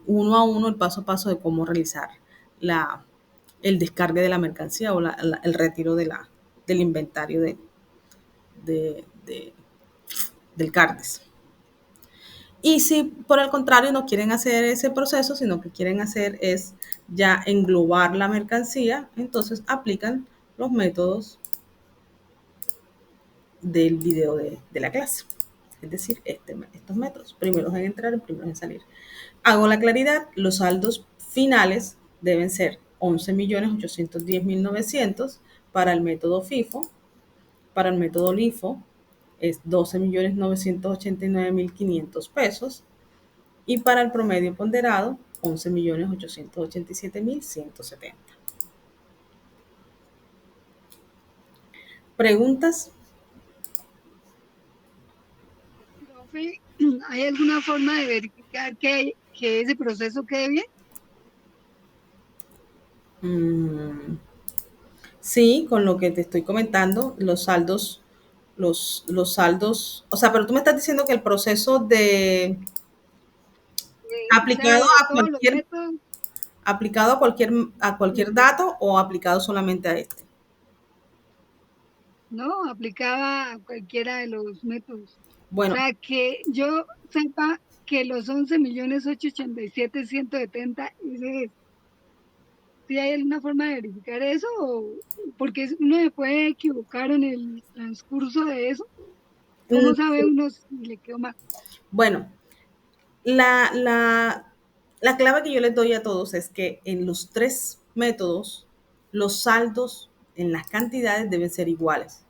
uno a uno, el paso a paso de cómo realizar el descargue de la mercancía o el retiro del inventario del CARDES. Y si por el contrario no quieren hacer ese proceso, sino que quieren hacer es ya englobar la mercancía, entonces aplican los métodos del video de la clase. Es decir, estos métodos, primeros en entrar y primeros en salir. Hago la claridad, los saldos finales deben ser 11.810.900 para el método FIFO, para el método LIFO es 12.989.500 pesos, Y para el promedio ponderado, 11.887.170. ¿Preguntas? Profe, ¿hay alguna forma de verificar que ese proceso quede bien? Mm, sí, con lo que te estoy comentando, los saldos, los saldos, o sea, pero tú me estás diciendo que el proceso de O sea, aplicado de a todos los cualquier, métodos, aplicado a cualquier dato o aplicado solamente a este. ¿no? Aplicaba a cualquiera de los métodos. O Bueno, sea, que yo sepa que los 11.887.170, ese es. ¿Sí hay alguna forma de verificar eso? Porque uno se puede equivocar en el transcurso de eso. ¿Cómo sabe sí. uno si le quedó mal? Bueno, la, la, la clave que yo les doy a todos es que en los tres métodos, los saldos en las cantidades deben ser iguales.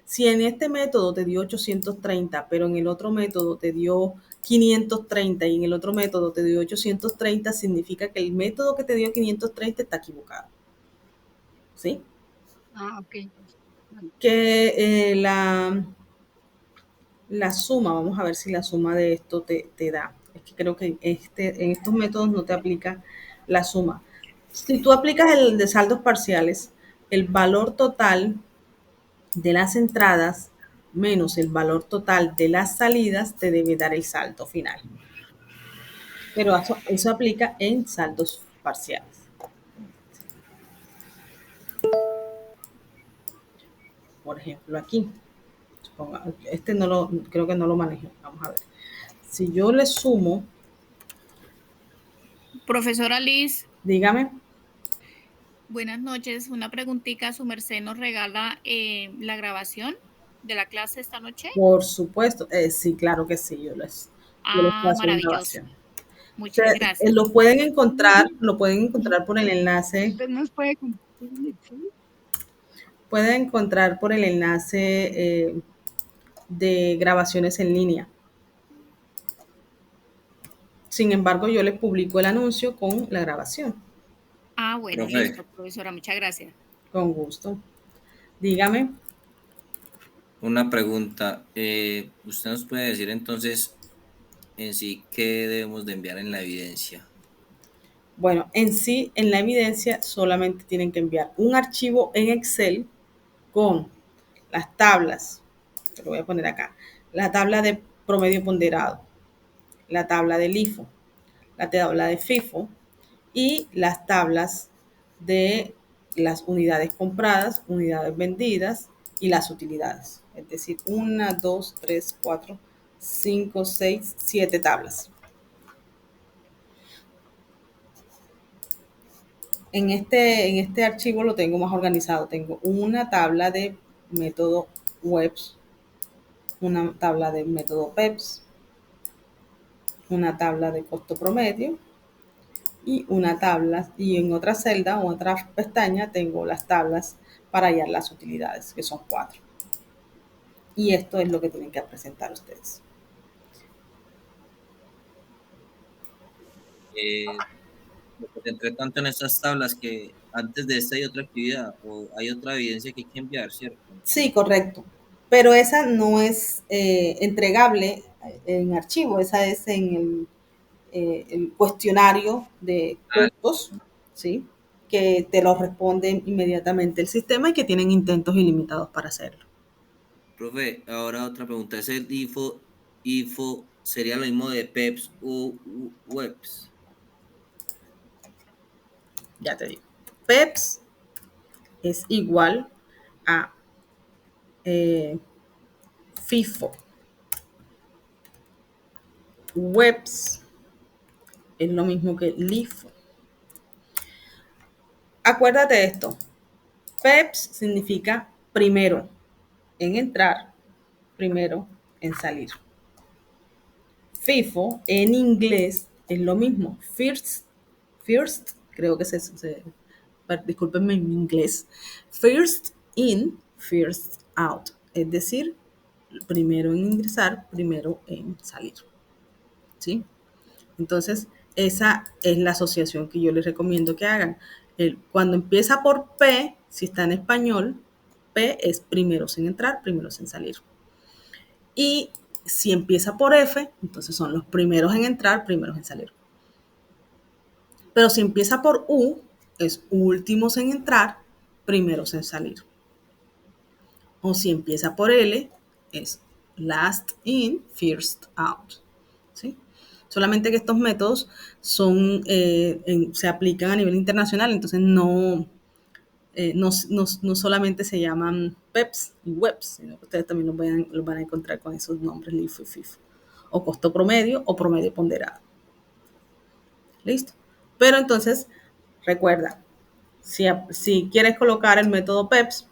Si en este método te dio 830, pero en el otro método te dio 530 y en el otro método te dio 830, significa que el método que te dio 530 está equivocado. ¿Sí? Ah, ok. Vale. Que la suma, vamos a ver si la suma de esto te da. Es que creo que en estos métodos no te aplica la suma. Si tú aplicas el de saldos parciales, el valor total de las entradas menos el valor total de las salidas te debe dar el saldo final. Pero eso aplica en saldos parciales. Por ejemplo, aquí, este no lo, creo que no lo manejo. Vamos a ver. Si yo le sumo, Profesora Liz, dígame, buenas noches. Una preguntita, ¿su merced nos regala la grabación de la clase esta noche? por supuesto, sí, claro que sí, yo les Ah, paso la maravilloso. grabación. Muchas gracias. Lo pueden encontrar por el enlace, ¿Usted nos puede compartir el Excel? pueden encontrar por el enlace de grabaciones en línea. Sin embargo, yo les publico el anuncio con la grabación, Ah, bueno, Profe, listo, profesora, muchas gracias. con gusto. Dígame. una pregunta. ¿Usted nos puede decir entonces en sí qué debemos de enviar en la evidencia? Bueno, en sí, en la evidencia solamente tienen que enviar un archivo en Excel con las tablas, te lo voy a poner acá, la tabla de promedio ponderado, la tabla del IFO, la tabla de FIFO y las tablas de las unidades compradas, unidades vendidas y las utilidades. Es decir, 1, 2, 3, 4, 5, 6, 7 tablas. En este archivo lo tengo más organizado. Tengo una tabla de método WEBS, una tabla de método PEPS, una tabla de costo promedio y una tabla, y en otra celda o otra pestaña tengo las tablas para hallar las utilidades, que son 4. Y esto es lo que tienen que presentar ustedes. Eh, Entre tanto en estas tablas que antes de esta hay otra actividad o hay otra evidencia que hay que enviar, ¿cierto? Sí, correcto. Pero esa no es entregable en archivo, esa es en el cuestionario de Ah, costos, ¿sí? Que te lo responde inmediatamente el sistema y que tienen intentos ilimitados para hacerlo. profe, ahora otra pregunta. ¿Es el IFO sería lo mismo de PEPS o WEBS? Ya te digo. PEPS es igual a FIFO. WEBS es lo mismo que LIFO. Acuérdate de esto. PEPS significa primero en entrar, primero en salir. FIFO en inglés es lo mismo. First, creo que discúlpenme en inglés. First in, first out. Es decir, primero en ingresar, primero en salir. ¿Sí? Entonces, esa es la asociación que yo les recomiendo que hagan. Cuando empieza por P, si está en español, P es primeros en entrar, primeros en salir. Y si empieza por F, entonces son los primeros en entrar, primeros en salir. Pero si empieza por U, es últimos en entrar, primeros en salir. O si empieza por L, es last in, first out. ¿Sí? Solamente que estos métodos son, se aplican a nivel internacional, entonces no solamente se llaman PEPs y WEPs, sino que ustedes también los van a encontrar con esos nombres, LIFO y FIFO, o costo promedio o promedio ponderado. ¿Listo? Pero entonces, recuerda, si quieres colocar el método PEPS,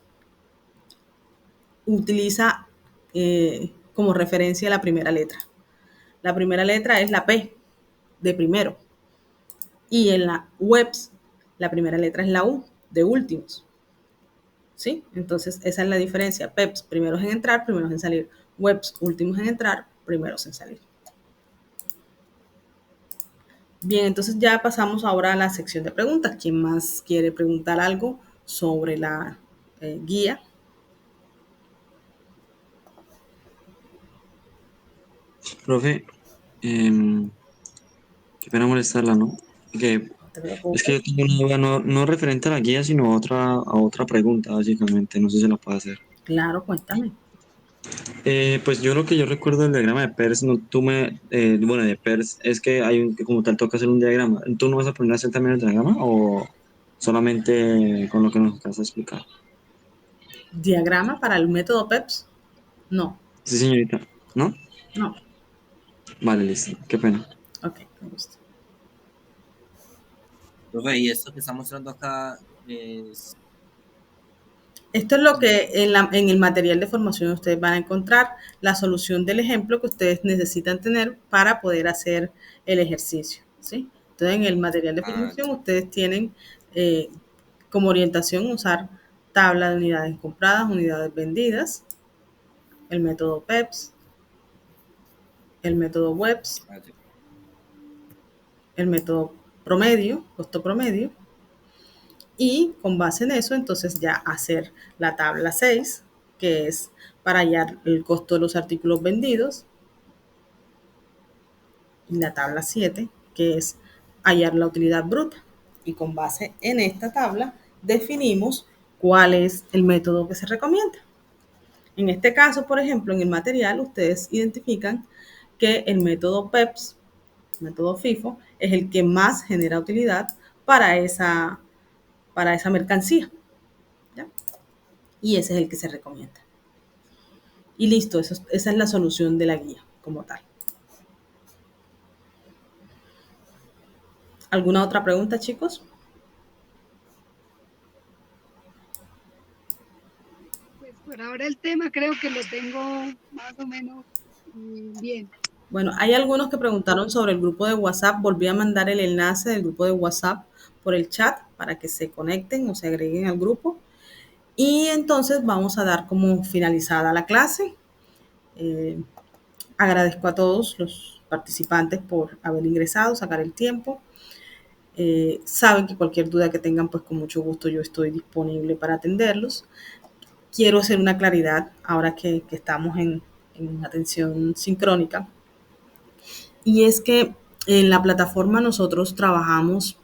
utiliza como referencia la primera letra. La primera letra es la P de primero. Y en la WEPS, la primera letra es la U de últimos. ¿Sí? Entonces, esa es la diferencia. PEPS, primeros en entrar, primeros en salir. WEPS, últimos en entrar, primeros en salir. Bien, entonces ya pasamos ahora a la sección de preguntas. ¿Quién más quiere preguntar algo sobre la guía? Profe, qué pena molestarla, ¿no? Porque es que yo tengo una duda no referente a la guía, sino a otra pregunta, básicamente. No sé si se la puedo hacer. Claro, cuéntame. Pues yo lo que yo recuerdo del diagrama de Peirce, no, bueno, de Peirce, es que que como tal toca hacer un diagrama. ¿Tú no vas a poner a hacer también el diagrama o solamente con lo que nos acabas de explicar? ¿Diagrama para el método PEPS? No. Sí, señorita. ¿No? No. Vale, listo. Qué pena. Ok, me gusta. Profe, y esto que está mostrando acá es... Esto es lo que en el material de formación ustedes van a encontrar la solución del ejemplo que ustedes necesitan tener para poder hacer el ejercicio, ¿sí? Entonces, en el material de formación ustedes tienen como orientación usar tabla de unidades compradas, unidades vendidas, el método PEPS, el método WEPS, el método promedio, costo promedio, y con base en eso, entonces ya hacer la tabla 6, que es para hallar el costo de los artículos vendidos, y la tabla 7, que es hallar la utilidad bruta. Y con base en esta tabla definimos cuál es el método que se recomienda. En este caso, por ejemplo, en el material, ustedes identifican que el método PEPS, método FIFO, es el que más genera utilidad para esa mercancía. ¿Ya? Y ese es el que se recomienda. Y listo, esa es la solución de la guía como tal. ¿Alguna otra pregunta, chicos? Pues por ahora el tema creo que lo tengo más o menos bien. Bueno, hay algunos que preguntaron sobre el grupo de WhatsApp. Volví a mandar el enlace del grupo de WhatsApp por el chat para que se conecten o se agreguen al grupo. Y entonces vamos a dar como finalizada la clase. Agradezco a todos los participantes por haber ingresado, sacar el tiempo. Saben que cualquier duda que tengan, pues con mucho gusto yo estoy disponible para atenderlos. Quiero hacer una claridad ahora que estamos en atención sincrónica. Y es que en la plataforma nosotros trabajamos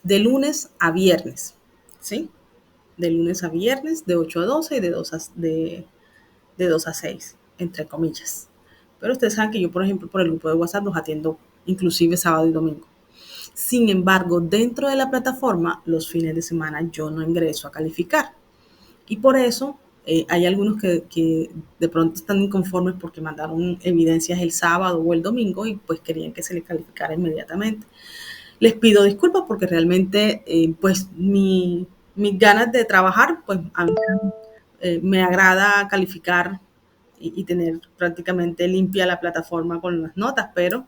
de lunes a viernes, ¿sí? De lunes a viernes, de 8 a 12 y de 2 a 6, entre comillas. Pero ustedes saben que yo, por ejemplo, por el grupo de WhatsApp los atiendo inclusive sábado y domingo. Sin embargo, dentro de la plataforma, los fines de semana yo no ingreso a calificar. Y por eso hay algunos que de pronto están inconformes porque mandaron evidencias el sábado o el domingo y pues querían que se les calificara inmediatamente. Les pido disculpas porque realmente pues mis ganas de trabajar, pues a mí, me agrada calificar y tener prácticamente limpia la plataforma con las notas, pero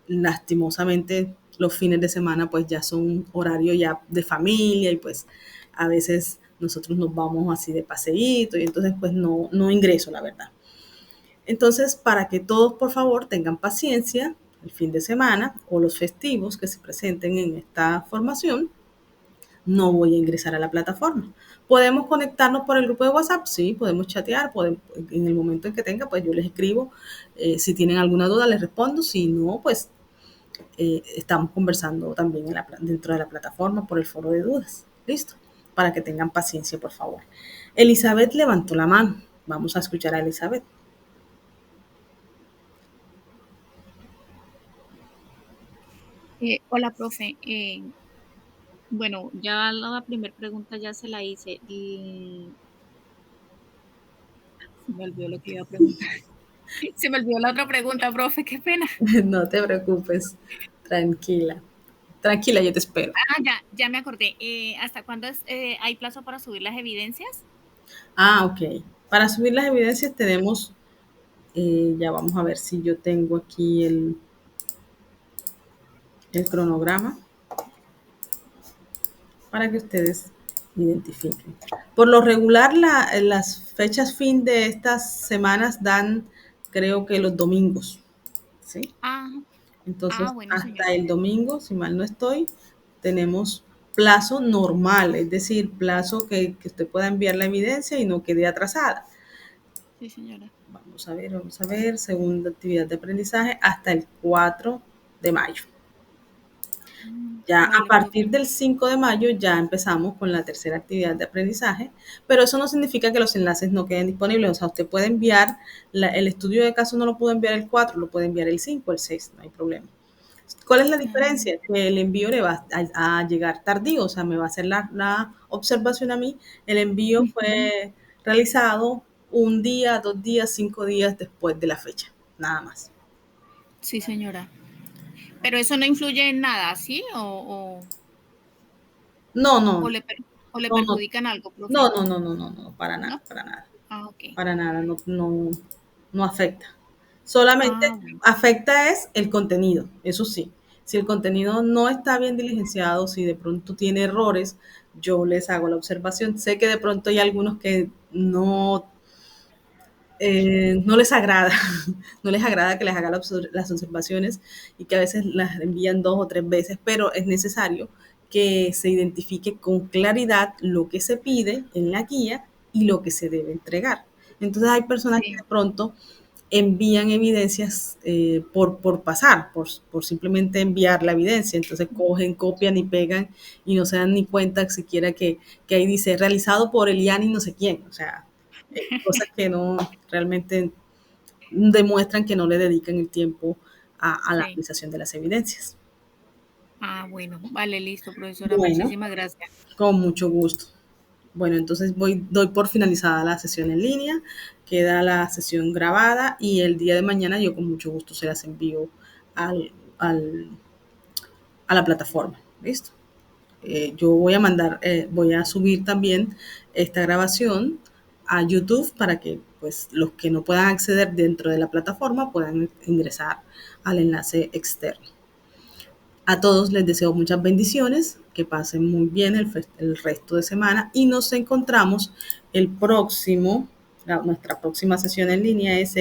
lastimosamente los fines de semana pues ya son horario ya de familia y pues a veces nosotros nos vamos así de paseíto y entonces pues no ingreso, la verdad. Entonces, para que todos, por favor, tengan paciencia el fin de semana o los festivos que se presenten en esta formación, no voy a ingresar a la plataforma. ¿Podemos conectarnos por el grupo de WhatsApp? Sí, podemos chatear, en el momento en que tenga, pues yo les escribo. Si tienen alguna duda, les respondo. Si no, pues estamos conversando también dentro de la plataforma por el foro de dudas. ¿Listo? Para que tengan paciencia, por favor. Elizabeth levantó la mano. Vamos a escuchar a Elizabeth. Hola, profe. Bueno, ya la primera pregunta ya se la hice y se me olvidó lo que iba a preguntar. Se me olvidó la otra pregunta, profe, qué pena. No te preocupes, tranquila. Tranquila, yo te espero. Ya me acordé. ¿Hasta cuándo hay plazo para subir las evidencias? Ok. Para subir las evidencias tenemos, ya vamos a ver si yo tengo aquí el cronograma para que ustedes identifiquen. Por lo regular, las fechas fin de estas semanas dan, creo que los domingos, ¿sí? Entonces, Bueno, hasta señora. el domingo, si mal no estoy, tenemos plazo normal, es decir, plazo que usted pueda enviar la evidencia y no quede atrasada. Sí, señora. Vamos a ver, segunda actividad de aprendizaje hasta el 4 de mayo. Ya Vale, a partir del 5 de mayo ya empezamos con la tercera actividad de aprendizaje, pero eso no significa que los enlaces no queden disponibles. O sea, usted puede enviar, el estudio de caso no lo puede enviar el 4, lo puede enviar el 5, el 6, no hay problema. ¿Cuál es la diferencia? Que el envío le va a llegar tardío, o sea, me va a hacer la observación a mí. El envío fue realizado 1 día, 2 días, 5 días después de la fecha, nada más. Sí, señora. Pero eso no influye en nada, ¿sí? ¿O No. le No, perjudican algo, profe? No, para nada, ¿No? para nada. Ok. Para nada, no afecta. Solamente Bueno. afecta es el contenido, eso sí. Si el contenido no está bien diligenciado, si de pronto tiene errores, yo les hago la observación. Sé que de pronto hay algunos que no les agrada, no les agrada que les haga las observaciones y que a veces las envían 2 o 3 veces, pero es necesario que se identifique con claridad lo que se pide en la guía y lo que se debe entregar. Entonces hay personas que de pronto envían evidencias por pasar, por simplemente enviar la evidencia. Entonces cogen, copian y pegan y no se dan ni cuenta siquiera que ahí dice realizado por Eliani no sé quién. O sea, cosas que no realmente demuestran que no le dedican el tiempo a la realización de las evidencias. Bueno, vale, listo, profesora. Bueno, Muchísimas gracias. con mucho gusto. Bueno, entonces doy por finalizada la sesión en línea, queda la sesión grabada y el día de mañana yo con mucho gusto se las envío a la plataforma. ¿Listo? Yo voy a subir también esta grabación a YouTube para que pues los que no puedan acceder dentro de la plataforma puedan ingresar al enlace externo. A todos les deseo muchas bendiciones, que pasen muy bien el resto de semana y nos encontramos nuestra próxima sesión en línea es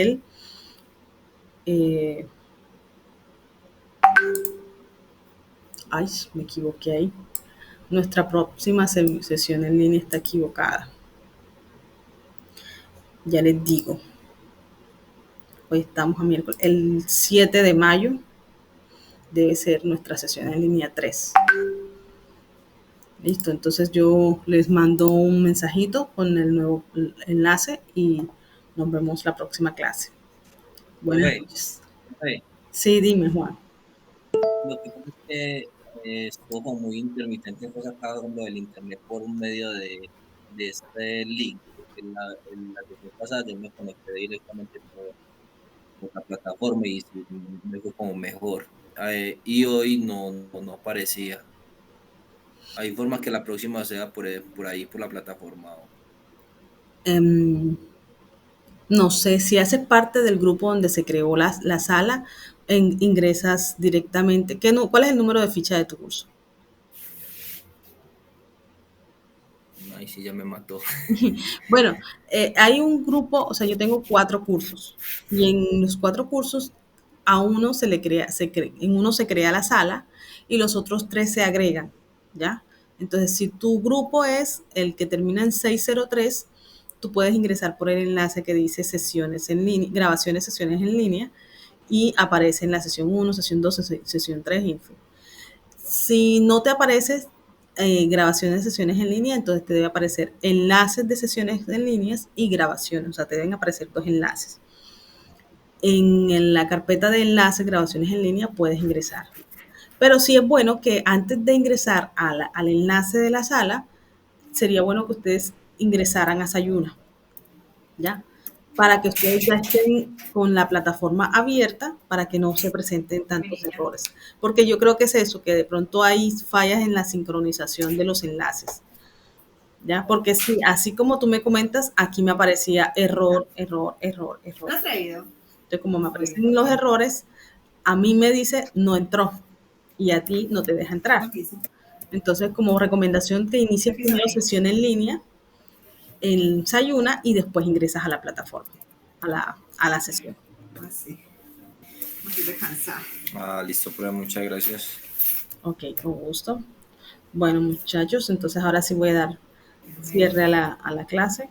me equivoqué ahí. Nuestra próxima sesión en línea está equivocada. Ya les digo. Hoy estamos a miércoles. El 7 de mayo debe ser nuestra sesión en línea 3. Listo, entonces yo les mando un mensajito con el nuevo enlace y nos vemos la próxima clase. Buenas noches. Sí, dime, Juan. Lo que pasa es que estuvo como muy intermitente pues acá con lo del internet por un medio de este link. En la sesión pasada yo me conecté directamente por la plataforma y sí, me fue como mejor. Y hoy no aparecía. Hay forma que la próxima sea por ahí, por la plataforma. No sé, si haces parte del grupo donde se creó la sala, ingresas directamente. ¿Cuál es el número de ficha de tu curso? No ahí sí ya me mató. Bueno, hay un grupo, o sea, yo tengo 4 cursos y en los 4 cursos a uno se le crea, en uno se crea la sala y los otros 3 se agregan, ¿ya? Entonces, si tu grupo es el que termina en 603, tú puedes ingresar por el enlace que dice sesiones en línea, grabaciones, sesiones en línea y aparece en la sesión 1, sesión 2, sesión 3, info. Si no te aparece grabaciones de sesiones en línea, entonces te debe aparecer enlaces de sesiones en líneas y grabaciones, o sea, te deben aparecer 2 enlaces. En la carpeta de enlaces, grabaciones en línea, puedes ingresar. Pero sí es bueno que antes de ingresar al enlace de la sala, sería bueno que ustedes ingresaran a Sayuna, ¿ya? Para que ustedes ya estén con la plataforma abierta para que no se presenten tantos errores. Porque yo creo que es eso, que de pronto hay fallas en la sincronización de los enlaces, ¿ya? Porque sí, así como tú me comentas, aquí me aparecía error, error, error, error. ¿Lo has traído? Entonces, como me aparecen los errores, a mí me dice no entró y a ti no te deja entrar. Entonces, como recomendación, te inicies primero sesión en línea en Sayuna y después ingresas a la plataforma, a la sesión. Así. Estoy descansada. Ah, listo, pero muchas gracias. Ok, con gusto. Bueno, muchachos, entonces ahora sí voy a dar cierre a la clase.